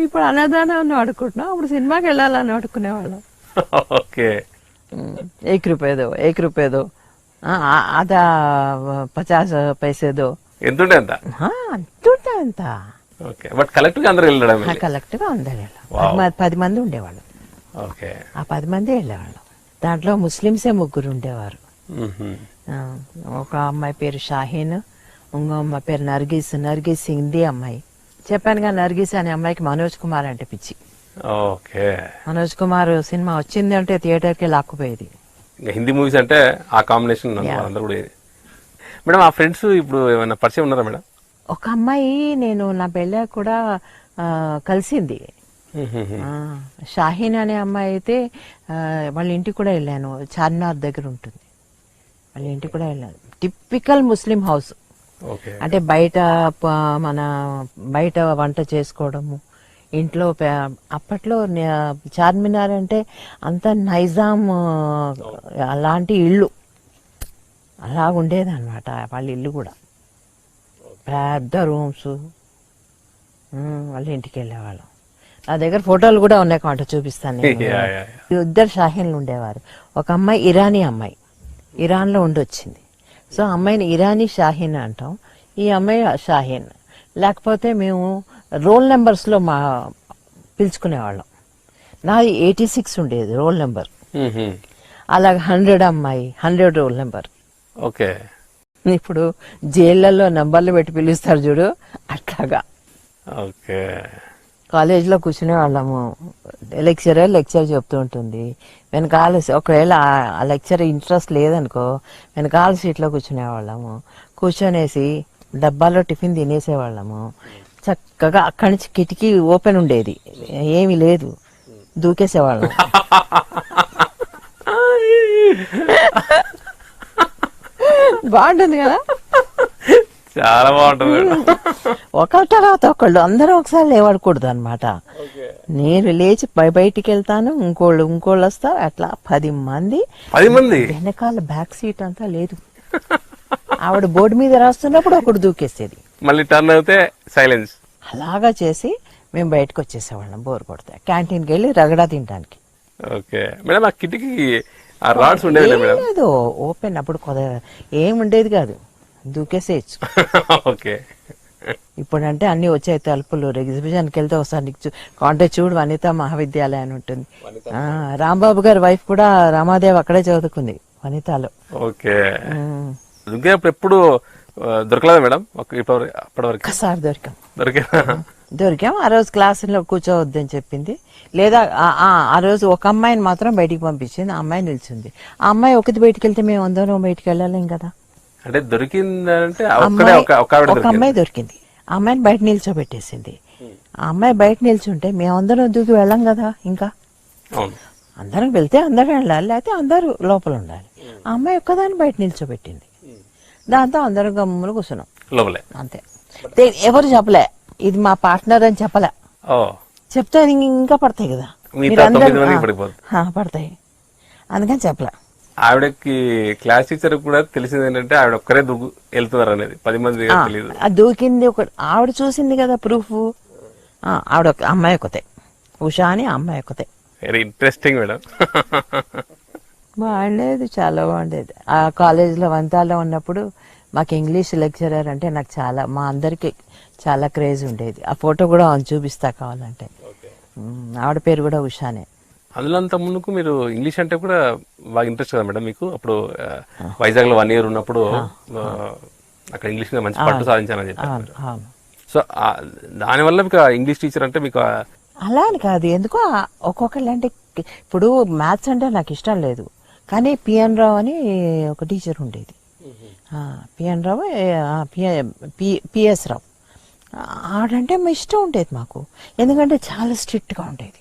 ఇప్పుడు అన్నదానం అడుక్కుంటున్నాం, అప్పుడు సినిమాకి వెళ్ళాలని అడుక్కునేవాళ్ళం. ఓకే. 1 రూపాయ దో ఆधा 50 पैसे दो, ఎంతుంటే అంత. బట్ కలెక్ట్ గా అందరూ వెళ్ళడం. కలెక్ట్ గా అందరూ 10 మంది ఉండేవాళ్ళు. ఓకే. ఆ 10 మంది వెళ్ళేవాళ్ళు. దాంట్లో ముస్లింసే 3 ఉండేవారు. ఒక అమ్మాయి పేరు షాహీన్, ఇంకో అమ్మాయి పేరు నర్గీస్ హిందీ అమ్మాయి. చెప్పానుగా, నర్గీస్ అనే అమ్మాయికి మనోజ్ కుమార్ అంటే పిచ్చి. ఓకే. మనోజ్ కుమార్ సినిమా వచ్చింది అంటే థియేటర్కి లాక్కుపోయేది. ఇంకా హిందీ మూవీస్ అంటే ఆ కాంబినేషన్ అందరూ కూడా మేడం. ఆ ఫ్రెండ్స్ ఇప్పుడు ఏమైనా పరిచయం ఉన్నారా మేడం? ఒక అమ్మాయి నేను నా పెళ్ళ కూడా కలిసింది. షాహీన్ అనే అమ్మాయి అయితే వాళ్ళ ఇంటికి కూడా వెళ్ళాను. చార్మినార్ దగ్గర ఉంటుంది. వాళ్ళ ఇంటికి కూడా వెళ్ళాను. టిపికల్ ముస్లిం హౌస్. అంటే మన బయట వంట చేసుకోవడము, ఇంట్లో అప్పట్లో చార్మినార్ అంటే అంత నైజాం అలాంటి ఇళ్ళు అలా ఉండేది అనమాట. వాళ్ళ ఇల్లు కూడా పెద్ద రూమ్స్. వాళ్ళ ఇంటికి వెళ్ళేవాళ్ళం. నా దగ్గర ఫోటోలు కూడా ఉన్నాయి కాబట్టి చూపిస్తాను. ఇద్దరు షాహీన్లు ఉండేవారు. ఒక అమ్మాయి ఇరానీ అమ్మాయి, ఇరాన్లో ఉండొచ్చింది. సో అమ్మాయిని ఇరానీ షాహీన్ అంటాం, ఈ అమ్మాయి షాహీన్. లేకపోతే మేము రోల్ నెంబర్స్లో పిలుచుకునేవాళ్ళం. నాది 86 ఉండేది రోల్ నెంబర్. అలాగే 100 అమ్మాయి, 100 రోల్ నెంబర్. ఓకే. ఇప్పుడు జైళ్లలో నంబర్లు పెట్టి పిలుస్తారు చూడు, అట్లాగా. ఓకే. కాలేజీలో కూర్చునే వాళ్ళము. లెక్చర్ చెప్తూ ఉంటుంది, వెనకాల ఒకవేళ ఆ లెక్చర్ ఇంట్రెస్ట్ లేదనుకో వెనకాల సీట్లో కూర్చునే వాళ్ళము. కూర్చొనేసి డబ్బాలో టిఫిన్ తినేసేవాళ్ళము. చక్కగా అక్కడి నుంచి కిటికీ ఓపెన్ ఉండేది, ఏమీ లేదు, దూకేసేవాళ్ళం. బాగుంటుంది కదా, చాలా బాగుంటుంది. ఒకరి తర్వాత ఒకళ్ళు అందరూ ఒకసారి లేవడకూడదు అనమాట. నేను లేచి బయటికి వెళ్తాను, ఇంకోళ్ళు వస్తారు, అట్లా 10 మంది. వెనకాల బ్యాక్ సీట్ అంతా లేదు. ఆవిడ బోర్డు మీద రాస్తున్నప్పుడు ఒకడు దూకేసేది, మళ్ళీ టర్న్ అయితే సైలెన్స్. అలాగా చేసి మేము బయటకు వచ్చేసేవాళ్ళం బోర్ కొడితే. క్యాంటీన్కి వెళ్ళి రగడా తినడానికి. Okay madam. ఆ కిటికీ ఆ రాడ్స్ ఉండేది లేదు, ఓపెన్. అప్పుడు ఏముండేది కాదు, దూకేసేయచ్చు. ఓకే. ఇప్పుడంటే అన్ని వచ్చాయి తలుపులు. ఎగ్జిబిషన్కి వెళ్తే ఒకసారి కాంటాక్ట్ చూడు, వనిత మహావిద్యాలయం అని ఉంటుంది. రాంబాబు గారి వైఫ్ కూడా రామాదేవి అక్కడే చదువుకుంది, వనితాలో. ఓకే. ఎప్పుడు దొరకలేదా మేడం? అప్పటివరకు ఒక్కసారి దొరికాం. ఆ రోజు క్లాసులో కూర్చోవద్దని చెప్పింది. లేదా ఆ రోజు ఒక అమ్మాయిని మాత్రం బయటికి పంపించింది. ఆ అమ్మాయి నిల్చుంది. ఆ అమ్మాయి ఒకటి బయటికి వెళ్తే మేము అందరం బయటికి వెళ్ళలేం కదా. అంటే దొరికిందంటే ఒక అమ్మాయి దొరికింది. ఆ అమ్మాయిని బయట నిల్చోబెట్టేసింది. ఆ అమ్మాయి బయట నిల్చుంటే మేమందరం దూకి వెళ్ళాం కదా. ఇంకా అందరం వెళ్తే అందరం వెళ్ళాలి, లేకపోతే అందరూ లోపల ఉండాలి. ఆ అమ్మాయి ఒక్కదాన్ని బయట నిల్చోబెట్టింది. దాంతో అందరం గమ్ములు కూర్చున్నాం లోపలే. అంతే. ఎవరు చెప్పలే ఇది మా పార్ట్నర్ అని చెప్పలే. చెప్తే ఇంకా పడతాయి కదా, పడతాయి. అందుకని చెప్పలే. ఆవిడకి క్లాస్ టీచర్ కూడా తెలిసింది ఏంటంటే ఆవిడ ఒక్కరే వెళ్తున్నారు అనేది. 10 మంది తెలియదు. దూకింది ఆవిడ చూసింది కదా ప్రూఫ్. ఆవిడ అమ్మాయి ఒకతే, ఉషా అని అమ్మాయి ఒకతే. Very interesting madam. బాగుండేది, చాలా బాగుండేది. ఆ కాలేజీలో వంతాలో ఉన్నప్పుడు మాకు ఇంగ్లీష్ లెక్చరర్ అంటే నాకు చాలా, మా అందరికి చాలా క్రేజ్ ఉండేది. ఆ ఫోటో కూడా చూపిస్తా కావాలంటే. ఆవిడ పేరు కూడా ఉషానే. అందులో అంత ముందుకు మీరు ఇంగ్లీష్ అంటే కూడా బాగా ఇంట్రెస్ట్ కదా మేడం మీకు? అప్పుడు వైజాగ్ లో 1 year ఉన్నప్పుడు అక్కడ ఇంగ్లీష్ మీద మంచి పట్టు సాధించానని చెప్పారు. సో దానివల్ల మీకు ఇంగ్లీష్ టీచర్ అంటే మీకు అలా అని కాదు, ఎందుకో ఒక్కొక్కళ్ళు అంటే ఇప్పుడు మ్యాథ్స్ అంటే నాకు ఇష్టం లేదు, కానీ పిఎన్ రావు అని ఒక టీచర్ ఉండేది. పిఎన్ రావు, పిఎస్ రావు. ఆడంటే మా ఇష్టం ఉండేది మాకు. ఎందుకంటే చాలా స్ట్రిక్ట్గా ఉండేది,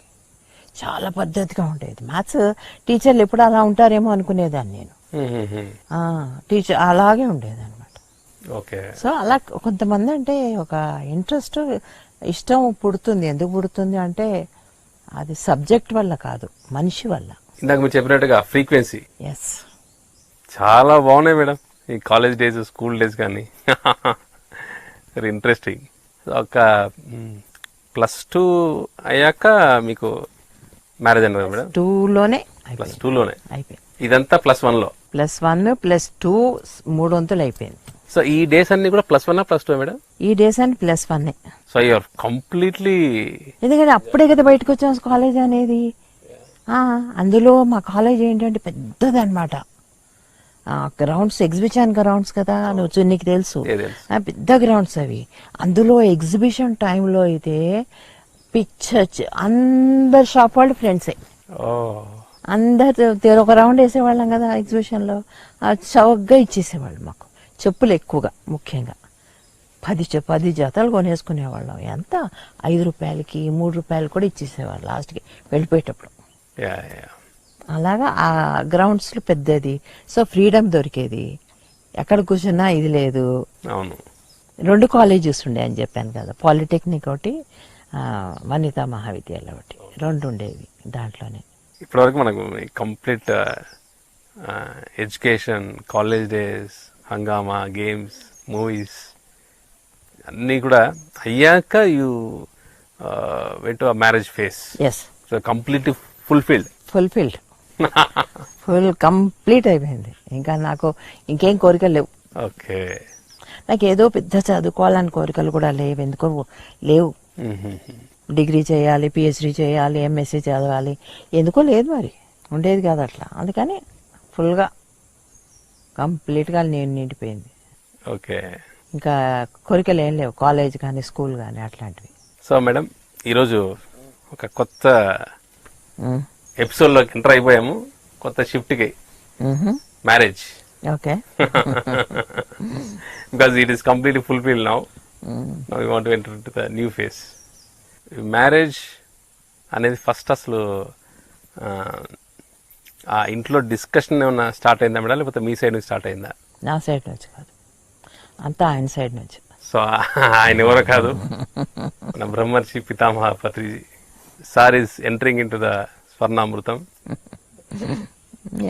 చాలా పద్ధతిగా ఉండేది. మ్యాథ్స్ టీచర్లు ఎప్పుడు అలా ఉంటారేమో అనుకునేదాన్ని నేను. టీచర్ అలాగే ఉండేది అనమాట. సో అలా కొంతమంది అంటే ఒక ఇంట్రెస్ట్, ఇష్టం పుడుతుంది. ఎందుకు పుడుతుంది అంటే అది సబ్జెక్ట్ వల్ల కాదు, మనిషి వల్ల. ఇందాక మీరు చెప్పినట్టుగా ఫ్రీక్వెన్సీ ఎస్ చాలా బాగున్నాయి మేడం. ఈ కాలేజ్ డేస్, స్కూల్ డేస్ కానీ వెరీ ఇంట్రెస్టింగ్. ఒక +2 అయ్యాక మీకు మ్యారేజ్ అన్నారు మేడం? +2లోనే అయిపోయింది. ఇదంతా +1లో. +1 +2 3 వంతులు అయిపోయింది. సో ఈ డేస్ అన్ని కూడా +1 +2 మేడం? ఈ డేస్ అన్ని +1. సో యూఆర్ కంప్లీట్లీ, ఎందుకంటే అప్పుడే కదా బయటకు వచ్చాం కాలేజ్ అనేది. అందులో మా కాలేజ్ ఏంటంటే పెద్దది అనమాట. గ్రౌండ్స్, ఎగ్జిబిషన్ గ్రౌండ్స్ కదా, నీకు తెలుసు, పెద్ద గ్రౌండ్స్ అవి. అందులో ఎగ్జిబిషన్ టైంలో అయితే పిక్చర్ అందరు షాప్ వాళ్ళు ఫ్రెండ్సే. అందరు ఒక రౌండ్ వేసేవాళ్ళం కదా ఎగ్జిబిషన్లో, చౌకగా ఇచ్చేసేవాళ్ళు మాకు. చెప్పులు ఎక్కువగా, ముఖ్యంగా 10 జతలు కొనేసుకునేవాళ్ళం. ఎంత 5 రూపాయలకి 3 రూపాయలు కూడా ఇచ్చేసేవాళ్ళు లాస్ట్కి వెళ్ళిపోయేటప్పుడు. అలాగా ఆ గ్రౌండ్స్లో పెద్దది, సో ఫ్రీడమ్ దొరికేది. ఎక్కడ కూర్చున్నా ఇది లేదు. అవును, 2 కాలేజెస్ ఉండే అని చెప్పాను కదా, పాలిటెక్నిక్ ఒకటి, వనితా మహావిద్యాలయం ఒకటి, 2 ఉండేవి దాంట్లోనే. ఇప్పటివరకు మనకు కంప్లీట్ ఎడ్యుకేషన్, కాలేజ్ డేస్, హంగామా, గేమ్స్, మూవీస్ అన్నీ కూడా అయ్యాక you went to marriage phase. Yes, so completely fulfilled. Full complete అయిపోయింది. ఇంకా నాకు ఇంకేం కోరికలు లేవు. ఓకే. నాకు ఏదో పెద్ద చదువుకోవాలని కోరికలు కూడా లేవు, ఎందుకో లేవు. డిగ్రీ చేయాలి, పిహెచ్డి చేయాలి, ఎంఎస్సీ చదవాలి, ఎందుకో లేదు, మరి ఉండేది కాదు అట్లా. అందుకని ఫుల్గా కంప్లీట్గా నేను నిండిపోయింది. ఓకే. ఇంకా కోరికలు ఏం లేవు, కాలేజ్ కానీ స్కూల్ కానీ అట్లాంటివి. సో మేడం, ఈరోజు ఒక కొత్త ఎపిసోడ్లోకి ఎంటర్ అయిపోయాము, కొత్త షిఫ్ట్కి, marriage. Okay. Because it is completely fulfil now. Now you want to enter to the new phase. Marriage అనేది ఫస్ట్ అసలు ఆ ఇంట్లో డిస్కషన్ ఏమన్నా స్టార్ట్ అయిందా మేడం, లేకపోతే మీ సైడ్ నుంచి స్టార్ట్ అయిందా? నా సైడ్ నుంచి కాదు, అంతా ఆయన సైడ్ నుంచి. సో ఆయన ఎవరో కాదు, మన Brahmarshi Pitamaha Patri sir is entering in to the Swarnamrutham.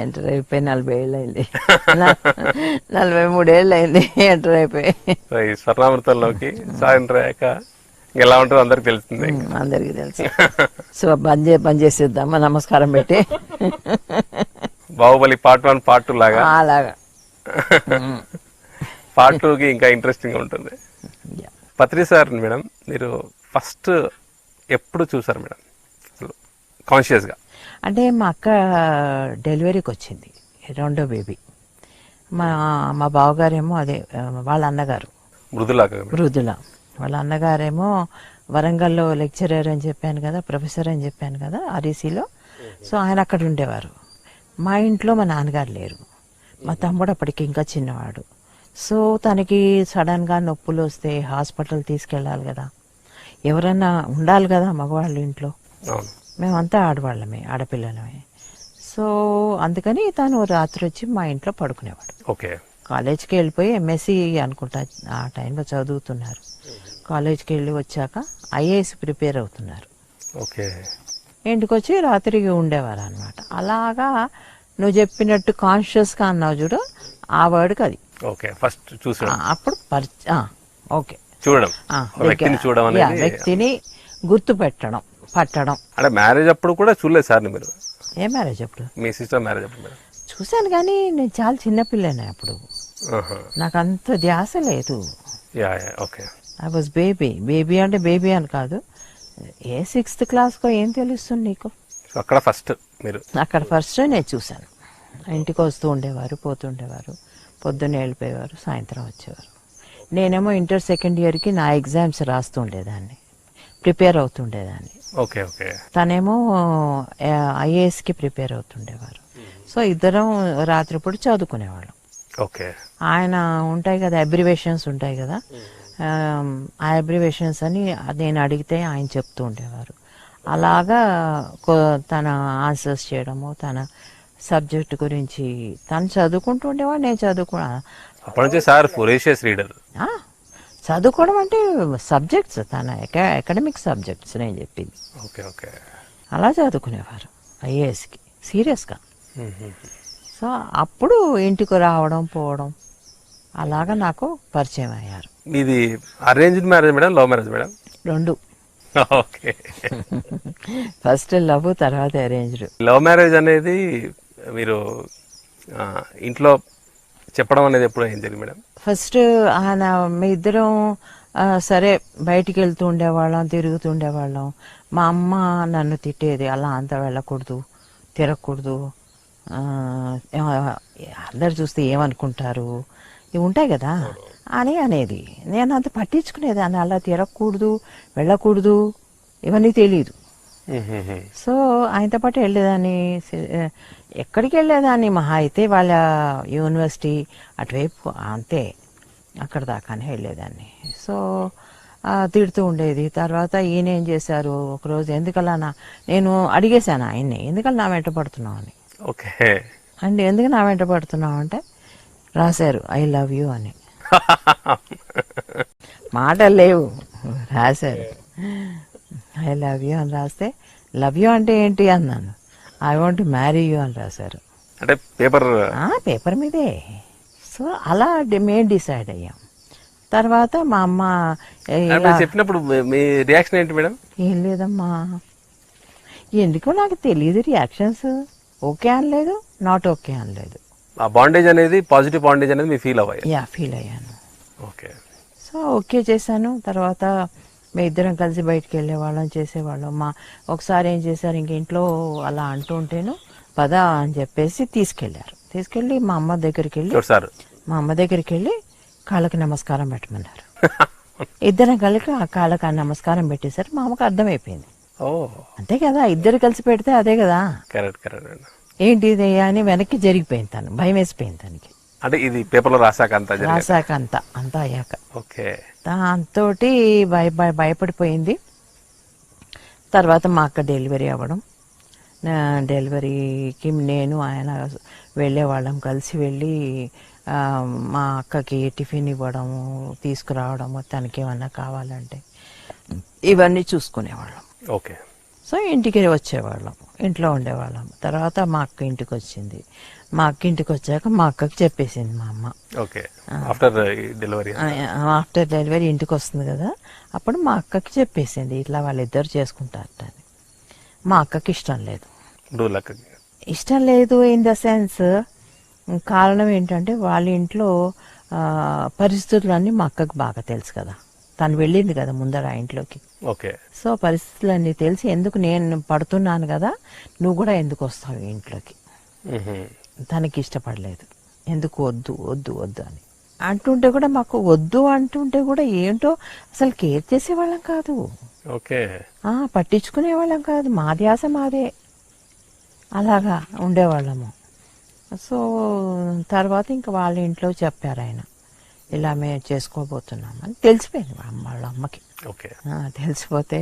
Enter అయిపోయి 40 ఏళ్ళు అయింది, 43 ఏళ్ళు అయింది ఎంటర్ అయిపోయి. సో ఈ స్వర్ణామృతంలోకి సార్ ఎంటర్ అయ్యాక ఎలా ఉంటుందో అందరికి తెలుస్తుంది. అందరికి తెలుసు. సో బంద్ చేసేద్దామా నమస్కారం పెట్టి. బాహుబలి పార్ట్ 1 పార్ట్ 2 లాగా అలాగా పార్ట్ 2కి ఇంకా ఇంట్రెస్టింగ్ ఉంటుంది. పత్రి సార్ మేడం, మీరు ఫస్ట్ ఎప్పుడు చూసారు మేడం కాన్షియస్గా? అంటే మా అక్క డెలివరీకి వచ్చింది, 2వ బేబీ. మా బావగారేమో అదే వాళ్ళ అన్నగారు మృదుల, వాళ్ళ అన్నగారేమో వరంగల్లో లెక్చరర్ అని చెప్పాను కదా, ప్రొఫెసర్ అని చెప్పాను కదా ఆర్ఈసీలో. సో ఆయన అక్కడ ఉండేవారు. మా ఇంట్లో మా నాన్నగారు లేరు, మా తమ్ముడు అప్పటికి ఇంకా చిన్నవాడు. సో తనకి సడన్గా నొప్పులు వస్తే హాస్పిటల్ తీసుకెళ్ళాలి కదా, ఎవరన్నా ఉండాలి కదా మగవాళ్ళు ఇంట్లో. మేమంతా ఆడవాళ్ళమే, ఆడపిల్లలమే. సో అందుకని తను రాత్రి వచ్చి మా ఇంట్లో పడుకునేవాడు. ఓకే. కాలేజ్కి వెళ్ళిపోయి ఎంఎస్సి అనుకుంటా ఆ టైంలో చదువుతున్నారు. కాలేజ్కి వెళ్ళి వచ్చాక ఐఏఎస్ ప్రిపేర్ అవుతున్నారు. ఓకే. ఇంటికి వచ్చి రాత్రికి ఉండేవారు అనమాట. అలాగా నువ్వు చెప్పినట్టు కాన్షియస్గా అన్నావు చూడు, ఆ వర్డ్కి అది. ఓకే. ఫస్ట్ చూసాను అప్పుడు ఓకే చూడడం, వ్యక్తిని చూడడం అనేది, వ్యక్తిని గుర్తు పట్టడం. అంటే మ్యారేజ్ అప్పుడు కూడా చూడలేదు సార్ మీరు? ఏ మ్యారేజ్ అప్పుడు? మీ సిస్టర్ మ్యారేజ్ అప్పుడు మేడం చూశాను, కానీ నేను చాలా చిన్నపిల్లనే అప్పుడు, నాకు అంత ధ్యాస లేదు. ఓకే. ఐ వాజ్ బేబీ అంటే బేబీ అని కాదు, ఏ 6th క్లాస్కో ఏం తెలుస్తుంది నీకు. అక్కడ ఫస్ట్ మీరు? అక్కడ ఫస్ట్ నేను చూశాను. ఇంటికి వస్తూ ఉండేవారు, పోతుండేవారు, పొద్దున్నే వెళ్ళిపోయేవారు, సాయంత్రం వచ్చేవారు. నేనేమో ఇంటర్ 2nd ఇయర్కి నా ఎగ్జామ్స్ రాస్తూ ఉండేదాన్ని, ప్రిపేర్ అవుతుండేదాన్ని. ఓకే. ఓకే. తనేమో ఐఏఎస్కి ప్రిపేర్ అవుతుండేవారు. సో ఇద్దరం రాత్రిపూట చదువుకునేవాళ్ళం. ఓకే. ఆయన ఉంటాయి కదా అబ్రివేషన్స్ ఉంటాయి కదా, ఆ అబ్రివేషన్స్ అని నేను అడిగితే ఆయన చెప్తూ ఉండేవారు. అలాగా తన ఆన్సర్స్ చేయడము, తన సబ్జెక్ట్ గురించి తను చదువుకుంటూ ఉండేవాడు, నేను చదువుకోవడం అంటే సబ్జెక్ట్స్, తన అకాడమిక్ సబ్జెక్ట్స్ నేను చెప్పింది. ఓకే. ఓకే. అలా చదువుకునేవారు ఐఏఎస్కి సీరియస్గా. సో అప్పుడు ఇంటికి రావడం పోవడం అలాగా నాకు పరిచయం అయ్యారు. ఇది arranged marriage madam, love marriage madam? 2. Okay. First love, తర్వాత అరేంజ్డ్. లవ్ మ్యారేజ్ అనేది మీరు ఇంట్లో చెప్పడం అనేది ఎప్పుడు ఏం జరిగింది మేడం? ఫస్ట్ ఆయన మీ ఇద్దరం సరే బయటికి వెళ్తూ ఉండేవాళ్ళం, తిరుగుతూ ఉండేవాళ్ళం. మా అమ్మ నన్ను తిట్టేది, అలా అంత వెళ్ళకూడదు, తిరగకూడదు, అందరు చూస్తే ఏమనుకుంటారు, ఇవి ఉంటాయి కదా అని అనేది. నేను అంత పట్టించుకునేదాన్ని, అలా తిరగకూడదు, వెళ్ళకూడదు, ఇవన్నీ తెలియదు. సో ఆయనతో పాటు వెళ్ళేదాన్ని. ఎక్కడికి వెళ్ళేదాన్ని మహా అయితే వాళ్ళ యూనివర్సిటీ అటువైపు అంతే, అక్కడ దాకానే వెళ్ళేదాన్ని. సో తిడుతూ ఉండేది. తర్వాత ఈయన ఏం చేశారు, ఒకరోజు ఎందుకలా నేను అడిగేశాను ఆయన్ని, ఎందుకలా నా వెంట పడుతున్నావు అని. ఓకే. అండ్ ఎందుకు నా వెంట పడుతున్నావు అంటే రాశారు ఐ లవ్ యూ అని. మాటలు లేవు, రాశారు ఐ లవ్ యూ అని. రాస్తే లవ్ యూ అంటే ఏంటి అన్నాను. ఐ వాంట్ మ్యారీ యూ అని రాశారు. అంటే పేపర్ మీదే. సో అలా మేము డిసైడ్ అయ్యాం. తర్వాత మా అమ్మ చెప్పినప్పుడు మీ రియాక్షన్ ఏంటి మేడం? ఏం లేదమ్మా, ఎందుకో నాకు తెలియదు రియాక్షన్స్. ఓకే అనలేదు, నాట్ ఓకే అనలేదు. ఆ బాండేజ్ అనేది, పాజిటివ్ బాండేజ్ అనేది మీ ఫీల్ అవ్వాలి? యా, ఫీల్ అయ్యాను. ఓకే. సో ఓకే చేశాను. తర్వాత మేము ఇద్దరం కలిసి బయటికి వెళ్ళేవాళ్ళం, చేసేవాళ్ళం. ఒకసారి ఏం చేశారు, ఇంక ఇంట్లో అలా అంటూ ఉంటేను పద అని చెప్పేసి తీసుకెళ్ళి మా అమ్మ దగ్గరికి వెళ్ళి కాళ్ళకి నమస్కారం పెట్టమన్నారు. ఇద్దరం కలిసి ఆ కాళ్ళకి నమస్కారం పెట్టేసరికి మా అమ్మకి అర్థమైపోయింది. అంతే కదా, ఇద్దరు కలిసి పెడితే అదే కదా. కరెక్ట్. ఏంటి ఇది అని వెనక్కి జరిగిపోయింది, తను భయం వేసిపోయింది తనకి. అంటే ఇది పేపర్లో రాసాక అంతా అయ్యాక. ఓకే. దాంతో భయపడిపోయింది. తర్వాత మా అక్క డెలివరీ అవ్వడం, డెలివరీకి నేను ఆయన వెళ్ళేవాళ్ళం, కలిసి వెళ్ళి మా అక్కకి టిఫిన్ ఇవ్వడము, తీసుకురావడము, తనకి ఏమన్నా కావాలంటే ఇవన్నీ చూసుకునేవాళ్ళం. ఓకే. సో ఇంటికి వచ్చేవాళ్ళం, ఇంట్లో ఉండేవాళ్ళం. తర్వాత మా అక్క ఇంటికి వచ్చింది. మా అక్క ఇంటికి వచ్చాక మా అక్కకి చెప్పేసింది మా అమ్మ. ఓకే. ఆఫ్టర్ డెలివరీ ఇంటికి వస్తుంది కదా, అప్పుడు మా అక్కకి చెప్పేసింది ఇట్లా వాళ్ళిద్దరు చేసుకుంటారట అని. మా అక్కకి ఇష్టం లేదు ఇన్ ద సెన్స్, కారణం ఏంటంటే వాళ్ళ ఇంట్లో పరిస్థితులన్నీ మా అక్కకు బాగా తెలుసు కదా, తను వెళ్ళింది కదా ముందర ఆ ఇంట్లోకి. ఓకే. సో పరిస్థితులన్నీ తెలిసి ఎందుకు నేను పడుతున్నాను కదా, నువ్వు కూడా ఎందుకు వస్తావు ఈ ఇంట్లోకి, తనకి ఇష్టపడలేదు. ఎందుకు వద్దు వద్దు వద్దు అని అంటుంటే కూడా, మాకు వద్దు అంటుంటే కూడా ఏంటో అసలు కేర్ చేసేవాళ్ళం కాదు. ఓకే. పట్టించుకునేవాళ్ళం కాదు, మా ధ్యాస మాదే, అలాగా ఉండేవాళ్ళము. సో తర్వాత ఇంకా వాళ్ళ ఇంట్లో చెప్పారు ఆయన, ఇలా మేము చేసుకోబోతున్నాం అని. తెలిసిపోయింది వాళ్ళ అమ్మకి. తెలిసిపోతే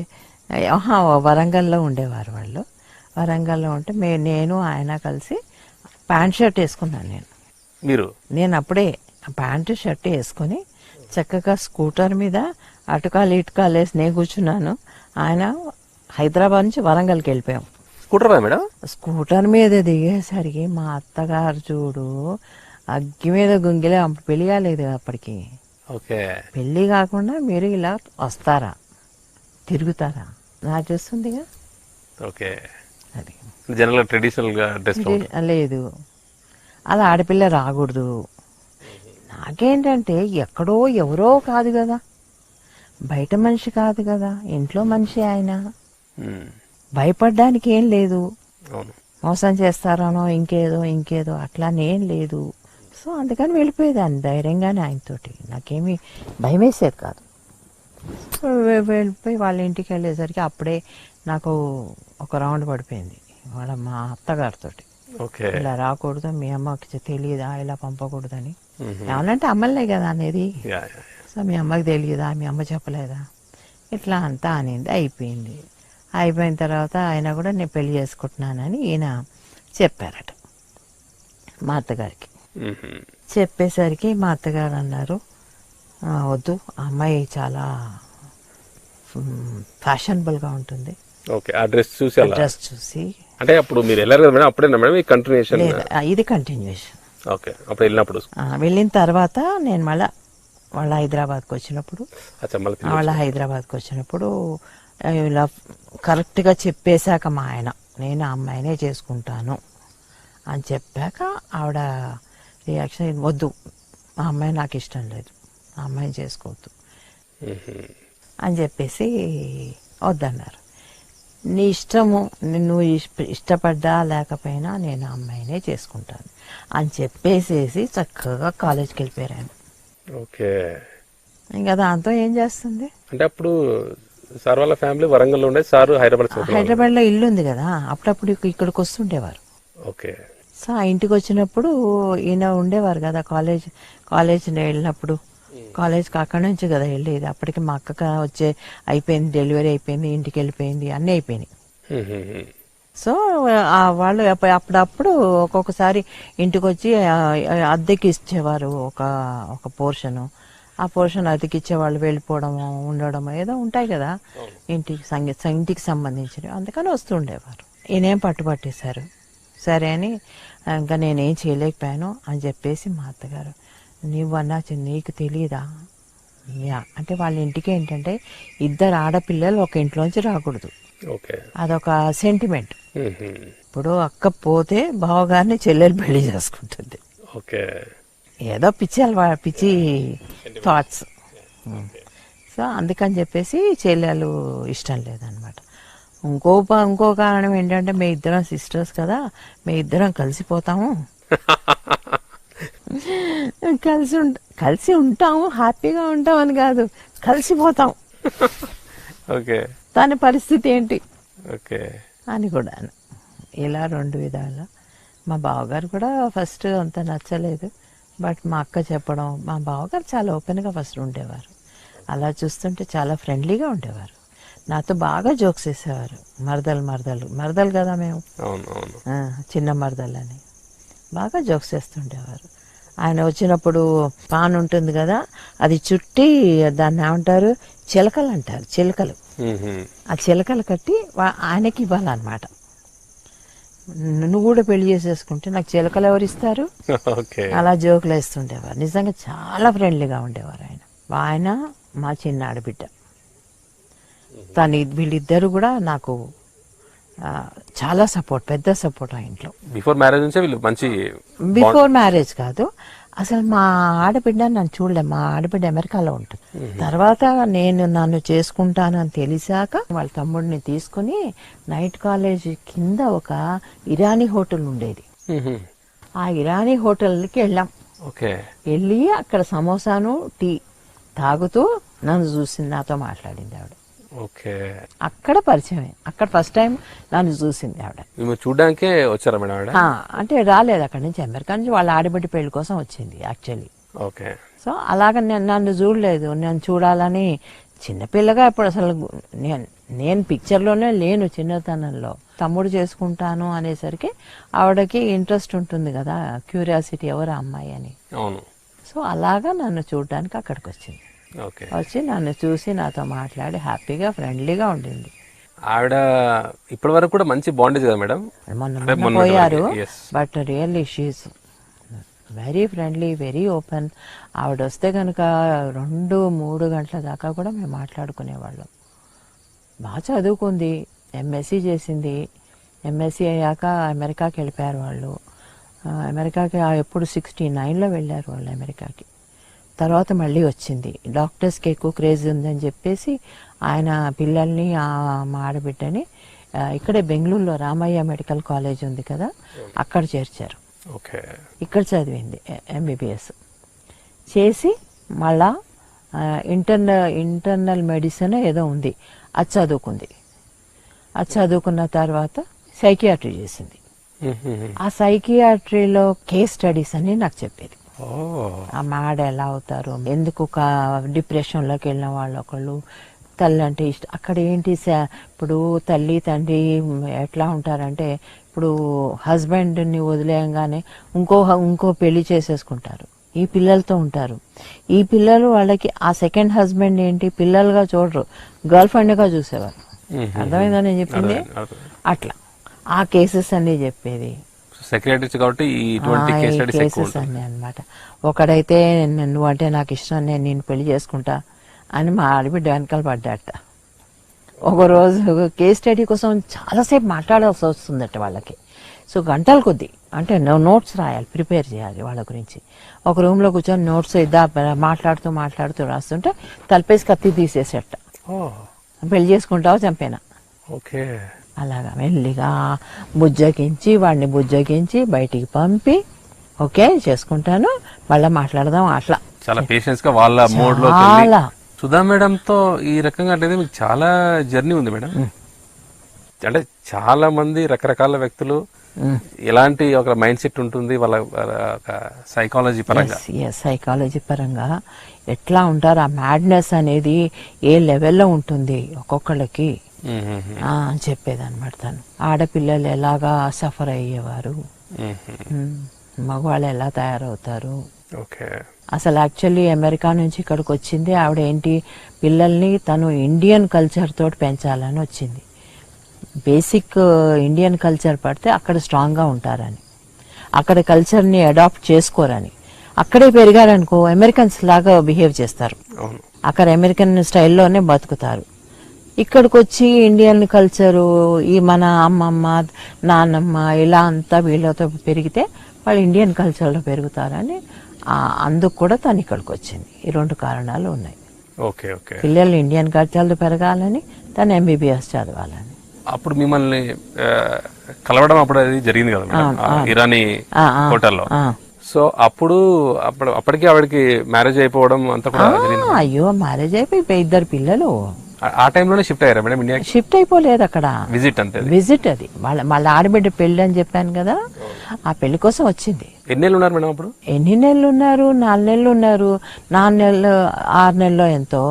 వరంగల్లో ఉండేవారు వాళ్ళు. వరంగల్లో ఉంటే నేను ఆయన కలిసి ప్యాంట్ షర్ట్ వేసుకున్నాను. నేను అప్పుడే ప్యాంటు షర్ట్ వేసుకొని చక్కగా స్కూటర్ మీద అటుకాలు ఇటుకాలు వేసి నేను కూర్చున్నాను. ఆయన హైదరాబాద్ నుంచి వరంగల్కి వెళ్ళిపోయాం. స్కూటర్ మీద దిగేసరికి మా అత్తగారు చూడు అగ్గి మీద గుంగిలే. పెళ్లి కాలేదు అప్పటికి. పెళ్లి కాకుండా మీరు ఇలా వస్తారా, తిరుగుతారా, నా చూస్తుందిగా. అది లేదు, అలా ఆడపిల్ల రాకూడదు. నాకేంటంటే ఎక్కడో ఎవరో కాదు కదా, బయట మనిషి కాదు కదా, ఇంట్లో మనిషి ఆయన. భయపడ్డానికి ఏం లేదు, మోసం చేస్తారనో ఇంకేదో అట్లానేం లేదు. సో అందుకని వెళ్ళిపోయేదాన్ని ధైర్యంగానే ఆయనతోటి, నాకేమీ భయం వేసేది కాదు. వెళ్ళిపోయి వాళ్ళ ఇంటికి వెళ్ళేసరికి అప్పుడే నాకు ఒక రౌండ్ పడిపోయింది మా అత్తగారితో. ఇలా రాకూడదు, మీ అమ్మకి తెలియదా ఇలా పంపకూడదని. ఏమనంటే అమ్మలే కదా అనేది. సో మీ అమ్మకి తెలియదా, మీ అమ్మ చెప్పలేదా, ఇట్లా అంతా అనేది అయిపోయింది. అయిపోయిన తర్వాత ఆయన కూడా నేను పెళ్లి చేసుకుంటున్నానని ఈయన చెప్పారట మా అత్తగారికి. చెప్పేసరికి మా అత్తగారు అన్నారు, వద్దు, అమ్మాయి చాలా ఫ్యాషనబుల్గా ఉంటుంది. డ్రెస్ చూసి అంటే అప్పుడు మీరు వెళ్ళారు కదా మేడం, అప్పుడేనా మేడం కంటిన్యూషన్? ఇది కంటిన్యూషన్. ఓకే. అప్పుడు వెళ్ళినప్పుడు వెళ్ళిన తర్వాత నేను మళ్ళీ హైదరాబాద్కి వచ్చినప్పుడు ఇలా కరెక్ట్గా చెప్పేశాక మా ఆయన, నేను ఆ అమ్మాయినే చేసుకుంటాను అని చెప్పాక ఆవిడ రియాక్షన్, వద్దు, ఆ అమ్మాయి నాకు ఇష్టం లేదు, ఆ అమ్మాయిని చేసుకోవద్దు అని చెప్పేసి వద్దన్నారు. నీ ఇష్టము, నువ్వు ఇష్టపడ్డా లేకపోయినా నేను ఆ అమ్మాయినే చేసుకుంటాను అని చెప్పేసేసి చక్కగా కాలేజ్కి వెళ్ళిపోయాను. ఓకే. ఇంకా దాంతో ఏం చేస్తుంది అంటే అప్పుడు సార్ వాళ్ళ ఫ్యామిలీ వరంగల్లో ఉండే, సార్ హైదరాబాద్ లో ఇల్లు ఉంది కదా, అప్పుడప్పుడు ఇక్కడికి వస్తుండేవారు. ఓకే. సో ఆ ఇంటికి వచ్చినప్పుడు ఈయన ఉండేవారు కదా, కాలేజ్ వెళ్ళినప్పుడు, కాలేజ్కి అక్కడి నుంచి కదా వెళ్ళేది. అప్పటికి మా అక్క అయిపోయింది, డెలివరీ అయిపోయింది, ఇంటికి వెళ్ళిపోయింది, అన్నీ అయిపోయినాయి. సో వాళ్ళు అప్పుడప్పుడు ఒక్కొక్కసారి ఇంటికి వచ్చి అద్దెకి ఇచ్చేవారు ఒక పోర్షను. ఆ పోర్షన్ అద్దెకి ఇచ్చేవాళ్ళు, వెళ్ళిపోవడము, ఉండడము ఏదో ఉంటాయి కదా ఇంటికి సంబంధించినవి, అందుకని వస్తూ ఉండేవారు. ఈయనేం పట్టుపట్టేశారు. సరే అని ఇంకా నేనేం చేయలేకపోయాను అని చెప్పేసి మా అత్తగారు, నీవన్నా నీకు తెలియదా అంటే వాళ్ళ ఇంటికి ఏంటంటే 2 ఆడపిల్లలు ఒక ఇంట్లోంచి రాకూడదు, అదొక సెంటిమెంట్. ఇప్పుడు అక్క పోతే బావగారిని చెల్లెలు పెళ్లి చేసుకుంటుంది. ఏదో పిచ్చి థాట్స్. సో అందుకని చెప్పేసి చెల్లెలు ఇష్టం లేదనమాట. ఇంకో కారణం ఏంటంటే మేము ఇద్దరం సిస్టర్స్ కదా, మేము ఇద్దరం కలిసిపోతాము, కలిసి ఉంటాము, హ్యాపీగా ఉంటాం అని కాదు, కలిసిపోతాం. దాని పరిస్థితి ఏంటి అని కూడా ఇలా 2 విధాలు. మా బావగారు కూడా ఫస్ట్ అంత నచ్చలేదు, బట్ మా అక్క చెప్పడం, మా బావగారు చాలా ఓపెన్గా ఫస్ట్ ఉండేవారు. అలా చూస్తుంటే చాలా ఫ్రెండ్లీగా ఉండేవారు, నాతో బాగా జోక్స్ వేసేవారు. మరదలు కదా మేము, చిన్న మరదలు అని బాగా జోక్స్ వేస్తుండేవారు. ఆయన వచ్చినప్పుడు పాన్ ఉంటుంది కదా, అది చుట్టి దాన్ని ఏమంటారు, చిలకలు అంటారు, చిలకలు. ఆ చిలకలు కట్టి ఆయనకి ఇవ్వాలన్నమాట. నువ్వు కూడా పెళ్లి చేసేసుకుంటే నాకు చిలకలు ఎవరు ఇస్తారు, అలా జోకులు వేస్తుండేవారు. నిజంగా చాలా ఫ్రెండ్లీగా ఉండేవారు ఆయన మా చిన్న ఆడబిడ్డ. వీళ్ళిద్దరు కూడా నాకు చాలా పెద్ద సపోర్ట్ ఆ ఇంట్లో. బిఫోర్ మ్యారేజ్ కాదు అసలు. మా ఆడబిడ్డ నన్ను చూడలే, మా ఆడబిడ్డ అమెరికాలో ఉంటుంది. తర్వాత నన్ను చేసుకుంటాను అని తెలిసాక వాళ్ళ తమ్ముడిని తీసుకుని నైట్ కాలేజ్ కింద ఒక ఇరానీ హోటల్ ఉండేది, ఆ ఇరానీ హోటల్కి వెళ్ళాం. వెళ్ళి అక్కడ సమోసాను టీ తాగుతూ నన్ను చూసింది, నాతో మాట్లాడింది ఆవిడ. అక్కడ పరిచయం, అక్కడ ఫస్ట్ టైం నన్ను చూసింది ఆవిడ. చూడడానికే వచ్చారా మేడం ఆవిడ? అంటే రాలేదు అక్కడి నుంచి, అమెరికా నుంచి వాళ్ళ ఆడబిడ్డ పెళ్లి కోసం వచ్చింది యాక్చువల్లీ. సో అలాగ నన్ను చూడలేదు, నేను చూడాలని చిన్నపిల్లగా. ఇప్పుడు అసలు నేను పిక్చర్లోనే లేను చిన్నతనంలో. తమ్ముడు చేసుకుంటాను అనేసరికి ఆవిడకి ఇంట్రెస్ట్ ఉంటుంది కదా, క్యూరియాసిటీ, ఎవరు అమ్మాయి అని. సో అలాగా నన్ను చూడడానికి అక్కడికి వచ్చింది. వచ్చి నన్ను చూసి నాతో మాట్లాడి హ్యాపీగా ఫ్రెండ్లీగా ఉండింది. ఆవిడ ఇప్పటి వరకు కూడా మంచి బాండేజ్ కదా మేడం? మొన్న పోయారు, but really she is very friendly, very open. ఆవిడ వస్తే కనుక 2-3 గంటల దాకా కూడా మేము మాట్లాడుకునేవాళ్ళం. బాగా చదువుకుంది, ఎంఎస్సీ చేసింది. ఎంఎస్సీ అయ్యాక అమెరికాకి వెళ్ళిపోయారు వాళ్ళు. అమెరికాకి ఎప్పుడు 69లో వెళ్ళారు వాళ్ళు అమెరికాకి. తర్వాత మళ్ళీ వచ్చింది. డాక్టర్స్కి ఎక్కువ క్రేజ్ ఉందని చెప్పేసి ఆయన పిల్లల్ని, మా ఆడబిడ్డని ఇక్కడే బెంగళూరులో రామయ్య మెడికల్ కాలేజ్ ఉంది కదా, అక్కడ చేర్చారు. ఇక్కడ చదివింది ఎంబీబీఎస్ చేసి మళ్ళా ఇంటర్నల్ మెడిసిన్ ఏదో ఉంది, అది చదువుకుంది. అది చదువుకున్న తర్వాత సైకియాట్రీ చేసింది. ఆ సైకియాట్రీలో కేస్ స్టడీస్ అని నాకు చెప్పేది. ఆ మాడ ఎలా అవుతారు, ఎందుకు డిప్రెషన్లోకి వెళ్ళిన వాళ్ళు ఒకళ్ళు, తల్లి అంటే ఇష్టం. అక్కడ ఏంటి, ఇప్పుడు తల్లి తండ్రి ఎట్లా ఉంటారంటే, ఇప్పుడు హస్బెండ్ని వదిలేయంగానే ఇంకో పెళ్లి చేసేసుకుంటారు, ఈ పిల్లలతో ఉంటారు. ఈ పిల్లలు వాళ్ళకి ఆ సెకండ్ హస్బెండ్ ఏంటి పిల్లలుగా చూడరు, గర్ల్ ఫ్రెండ్గా చూసేవారు. అర్థమైందా నేను చెప్పింది? అట్లా ఆ కేసెస్ అన్ని చెప్పేది. కేసెస్ అన్ని అనమాట. ఒకడైతే నువ్వంటే నాకు ఇష్టం, నేను నిన్ను పెళ్లి చేసుకుంటా అని మా ఆడబిడ్డ వెనకాల పడ్డాట. ఒకరోజు కేస్ స్టడీ కోసం చాలాసేపు మాట్లాడాల్సి వస్తుందట వాళ్ళకి. సో గంటల కొద్దీ అంటే నోట్స్ రాయాలి, ప్రిపేర్ చేయాలి వాళ్ళ గురించి. ఒక రూమ్లో కూర్చొని నోట్స్ మాట్లాడుతూ రాస్తుంటే తలపేసి కత్తి తీసేసేట. పెళ్లి చేసుకుంటావో చంపేనా. అలాగా మెల్లిగా వాడిని బుజ్జగించి బయటికి పంపి, ఓకే చేసుకుంటాను, మళ్ళీ మాట్లాడదాం, అట్లా చాలా పేషెన్స్ గా వాళ్ళ సుధా మేడంతో ఈ రకంగా అంటే మీకు చాలా జర్నీ ఉంది మేడం. అంటే చాలా మంది రకరకాల వ్యక్తులు ఎలాంటి ఒక మైండ్ సెట్ ఉంటుంది వాళ్ళ ఒక సైకాలజీ పరంగా. సైకాలజీ పరంగా ఎట్లా ఉంటారు, ఆ మ్యాడ్నెస్ అనేది ఏ లెవెల్లో ఉంటుంది ఒక్కొక్కళ్ళకి అని చెప్పేదన్నమాట తను. ఆడపిల్లలు ఎలాగా సఫర్ అయ్యేవారు, మగవాళ్ళు ఎలా తయారవుతారు. ఓకే. అసలు యాక్చువల్లీ అమెరికా నుంచి ఇక్కడికి వచ్చింది ఆవిడ ఏంటి, పిల్లల్ని తను ఇండియన్ కల్చర్ తోటి పెంచాలని వచ్చింది. బేసిక్ ఇండియన్ కల్చర్ పడితే అక్కడ స్ట్రాంగ్గా ఉంటారని, అక్కడ కల్చర్ని అడాప్ట్ చేసుకోరని. అక్కడే పెరిగారనుకో అమెరికన్స్ లాగా బిహేవ్ చేస్తారు, అక్కడ అమెరికన్ స్టైల్లోనే బతుకుతారు. ఇక్కడికి వచ్చి ఇండియన్ కల్చరు, ఈ మన అమ్మమ్మ నాన్నమ్మ ఇలా అంతా వీళ్ళతో పెరిగితే వాళ్ళు ఇండియన్ కల్చర్లో పెరుగుతారని అందుకు కూడా తను ఇక్కడికి వచ్చింది. ఈ 2 కారణాలు ఉన్నాయి. Okay okay. పిల్లలు ఇండియన్ కల్చర్లో పెరగాలని, తను ఎంబీబీఎస్ చదవాలని. అప్పుడు మిమ్మల్ని కలవడం అప్పుడు అది జరిగింది కదా మేడం, ఇరానీ హోటల్లో. సో అప్పటికి ఆవిడకి మ్యారేజ్ అయిపోవడం అంతా కూడా జరిగింది. అయ్యో, మ్యారేజ్ అయిపోయి 2 పిల్లలు. ఆ టైంలోనే షిఫ్ట్ అయ్యారా మేడం ఇండియా? షిఫ్ట్ అయిపోలేదు, అక్కడ విజిట్ అంతే. విజిట్ అది వాళ్ళ ఆడబిడ్డ పెళ్లి అని చెప్పాను కదా, ఆ పెళ్లి కోసం వచ్చింది. ఎన్ని నెలలు ఉన్నారు మేడం అప్పుడు? ఎన్ని నెలలు ఉన్నారు? 4 నెలలు ఉన్నారు. 4 నెలలు 6 నెలల్లో ఎంతో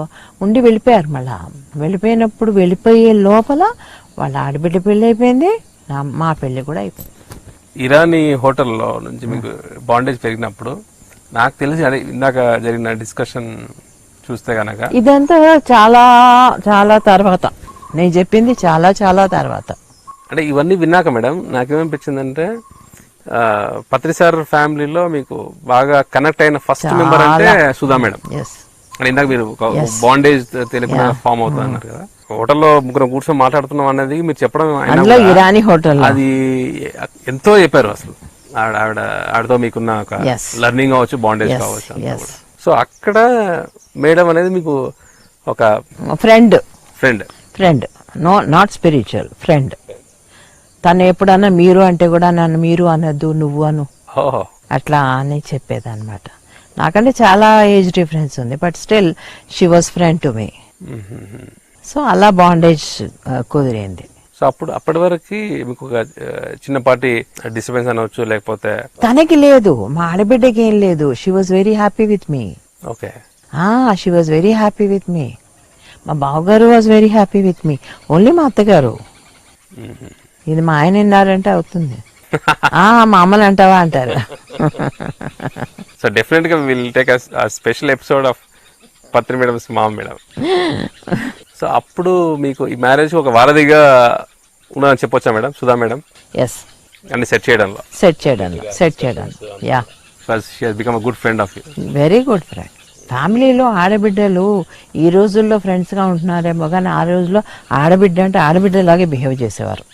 ఉండి వెళ్ళిపోయారు. మళ్ళా వెళ్ళిపోయినప్పుడు వెళ్ళిపోయే లోపల వాళ్ళ ఆడబిడ్డ పెళ్లి అయిపోయింది, మా పెళ్లి కూడా అయిపోయింది. ఇరానీ హోటల్లో నుంచి మీకు బాండేజ్ పెరిగినప్పుడు నాకు తెలిసి అదే ఇందాక జరిగిన డిస్కషన్ చూస్తే గనక ఇదంతా చాలా చాలా తర్వాత, నేను చెప్పింది చాలా చాలా తర్వాత. అంటే ఇవన్నీ విన్నాక మేడం నాకేమనిపించిందంటే పత్రి సార్ ఫ్యామిలీలో మీకు బాగా కనెక్ట్ అయిన ఫస్ట్ మెంబర్ అంటే సుధా మేడం. అంటే ఇందాక మీరు బాండేజ్ తెలియకుండా ఫామ్ అవుతుంది అన్నారు కదా, హోటల్లో ముగ్గురం కూర్చొని మాట్లాడుతున్నాం అనేది మీరు చెప్పడం, ఇరానీ హోటల్ అది ఎంతో చెప్పారు. అసలు ఆవిడతో మీకున్న ఒక లర్నింగ్ కావచ్చు, బాండేజ్ కావచ్చు. సో అక్కడ మేడం అనేది మీకు ఒక friend friend friend not spiritual friend. తను ఎప్పుడన్నా మీరు అంటే కూడా నన్ను మీరు అనద్దు, నువ్వు అను, అట్లా అని చెప్పేదన్నమాట. నాకంటే చాలా ఏజ్ డిఫరెన్స్ ఉంది, but still she was friend to me. So అలా బాండేజ్ కుదిరింది. సో అప్పటి వరకు మీకు ఒక చిన్నపాటి డిస్టర్బెన్స్ అనవచ్చు, లేకపోతే తనకి లేదు, మా ఆడబిడ్డకి ఏం లేదు. She was very happy with me. Okay. She was very happy with me. మా బావగారు was very happy with me. Only మా అత్తగారు, ఇది మా ఆయన విన్నారంటే అవుతుంది, మా అమ్మని అంటావా అంటారు. సో డెఫినెట్ గా will take a special episode of Patri madam's mom madam. సో అప్పుడు మీకు ఈ మ్యారేజ్ ఒక వారధిగా ఉన్నదని చెప్పొచ్చా మేడం సుధా మేడం? ఎస్, అన్ని సెట్ చేయడంలో yeah, she has become a good friend of you. Very good friend. ఫ్యామిలీలో ఆడబిడ్డలు ఈ రోజుల్లో ఫ్రెండ్స్ గా ఉంటున్నారేమో కానీ ఆ రోజుల్లో ఆడబిడ్డ అంటే ఆడబిడ్డలాగే బిహేవ్ చేసేవారు.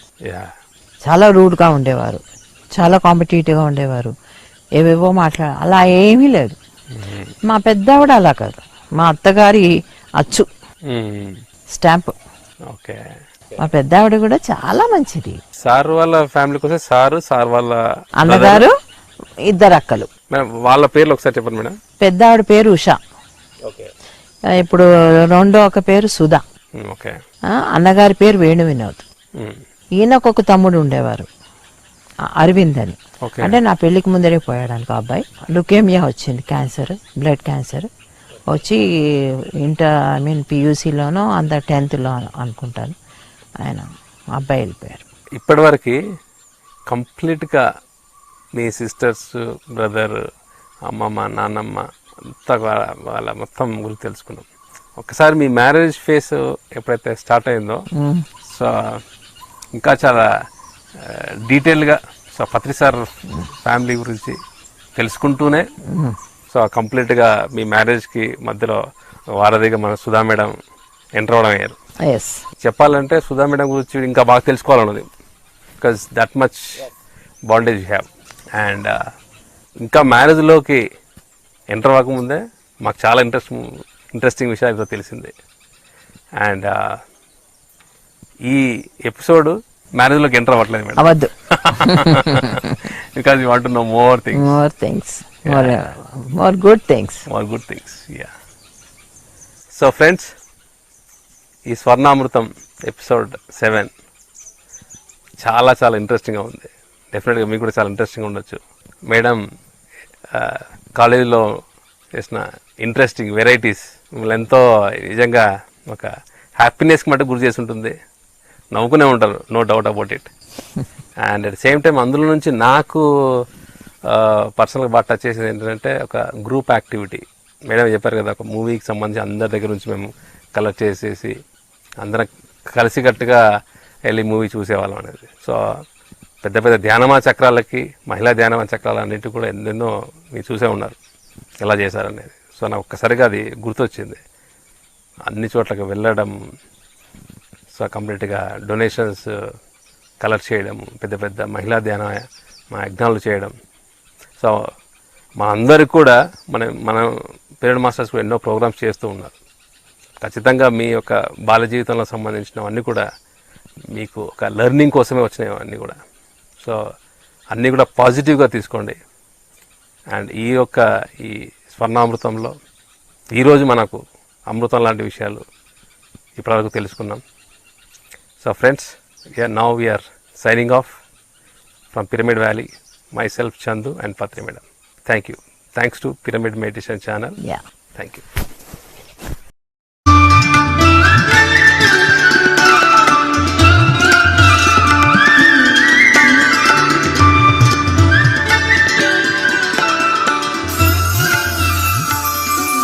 చాలా రూడ్ గా ఉండేవారు, చాలా కాంపిటేటివ్ గా ఉండేవారు, ఏవేవో అలా ఏమీ లేదు. మా పెద్దావిడ అలా కాదు, మా అత్తగారి అచ్చు స్టాంప్. ఓకే. మా పెద్దావిడ కూడా చాలా మంచిది. సార్ వాళ్ళ ఫ్యామిలీకి వస్తే సార్ వాళ్ళ అన్నగారు, 2 అక్కలు. వాళ్ళ పేర్లు ఒకసారి చెప్పండి మేడం. పెద్దావిడ పేరు ఉషా, ఇప్పుడు రెండో ఒక పేరు సుధా, అన్నగారి పేరు వేణు వినోద్. ఈయనకు ఒక తమ్ముడు ఉండేవారు అరవింద్ అని. అంటే నా పెళ్లికి ముందరే పోయాడు అనుకో అబ్బాయి. లుకేమియా వచ్చింది, క్యాన్సర్, బ్లడ్ క్యాన్సర్ వచ్చి పియూసీలోనో 10th అనుకుంటాను ఆయన అబ్బాయి వెళ్ళిపోయారు. ఇప్పటివరకు కంప్లీట్గా మీ సిస్టర్స్, బ్రదర్, అమ్మమ్మ, నాన్నమ్మ అంతా వాళ్ళ మొత్తం గురించి తెలుసుకున్నాం. ఒకసారి మీ మ్యారేజ్ ఫేస్ ఎప్పుడైతే స్టార్ట్ అయిందో సో ఇంకా చాలా డీటెయిల్గా సో పత్రి సార్ ఫ్యామిలీ గురించి తెలుసుకుంటూనే సో కంప్లీట్గా మీ మ్యారేజ్కి మధ్యలో వారధిగా మన సుధా మేడం ఎంటర్ అవడం అయ్యారు. చెప్పాలంటే సుధా మేడం గురించి ఇంకా బాగా తెలుసుకోవాలన్నది, because that much bondage you have. And ఇంకా మ్యారేజ్లోకి ఎంటర్ అవ్వకముందే మాకు చాలా ఇంట్రెస్టింగ్ విషయాలు తెలిసింది. అండ్ ఈ ఎపిసోడ్ మ్యారేజ్లోకి ఎంటర్ అవ్వట్లేదు మేడం, అవద్దు, because you want to know more things, more good things. Yeah. So friends, ఈ స్వర్ణామృతం ఎపిసోడ్ 7 చాలా చాలా ఇంట్రెస్టింగ్గా ఉంది. డెఫినెట్గా మీకు కూడా చాలా ఇంట్రెస్టింగ్గా ఉండొచ్చు. మేడం కాలేజీలో చేసిన ఇంట్రెస్టింగ్ వెరైటీస్ మిమ్మల్ని ఎంతో నిజంగా ఒక హ్యాపీనెస్కి మట్టు గురి చేసి ఉంటుంది. నవ్వుకునే ఉంటారు, no doubt about it. And at same time అందులో నుంచి నాకు పర్సనల్గా బాగా టచ్ చేసేది ఏంటంటే ఒక గ్రూప్ యాక్టివిటీ. మేడం చెప్పారు కదా, ఒక మూవీకి సంబంధించి అందరి దగ్గర నుంచి మేము కలెక్ట్ చేసేసి అందరం కలిసికట్టుగా వెళ్ళి మూవీ చూసేవాళ్ళం అనేది. సో పెద్ద పెద్ద ధ్యానమా చక్రాలకి, మహిళా ధ్యానమా చక్రాలు అన్నిటి కూడా ఎన్నెన్నో మీరు చూసే ఉన్నారు ఎలా చేశారనేది. సో నాకు ఒక్కసారిగా అది గుర్తొచ్చింది. అన్ని చోట్లకి వెళ్ళడం, సో కంప్లీట్గా డొనేషన్స్ కలెక్ట్ చేయడం, పెద్ద పెద్ద మహిళా ధ్యాన యజ్ఞాలు చేయడం. సో మా అందరికి కూడా మన పిరమిడ్ మాస్టర్స్ కూడా ఎన్నో ప్రోగ్రామ్స్ చేస్తూ ఉన్నారు. ఖచ్చితంగా మీ యొక్క బాల్య జీవితంలో సంబంధించినవన్నీ కూడా మీకు ఒక లెర్నింగ్ కోసమే వచ్చినాయి అన్నీ కూడా. సో అన్నీ కూడా పాజిటివ్గా తీసుకోండి. అండ్ ఈ స్వర్ణామృతంలో ఈరోజు మనకు అమృతం లాంటి విషయాలు ఇప్పటివరకు తెలుసుకున్నాం. So friends, now we are signing off from Pyramid Valley. Myself, Chandu and Patri Madam. Thank you. Thanks to Pyramid Meditation channel. Yeah. Thank you.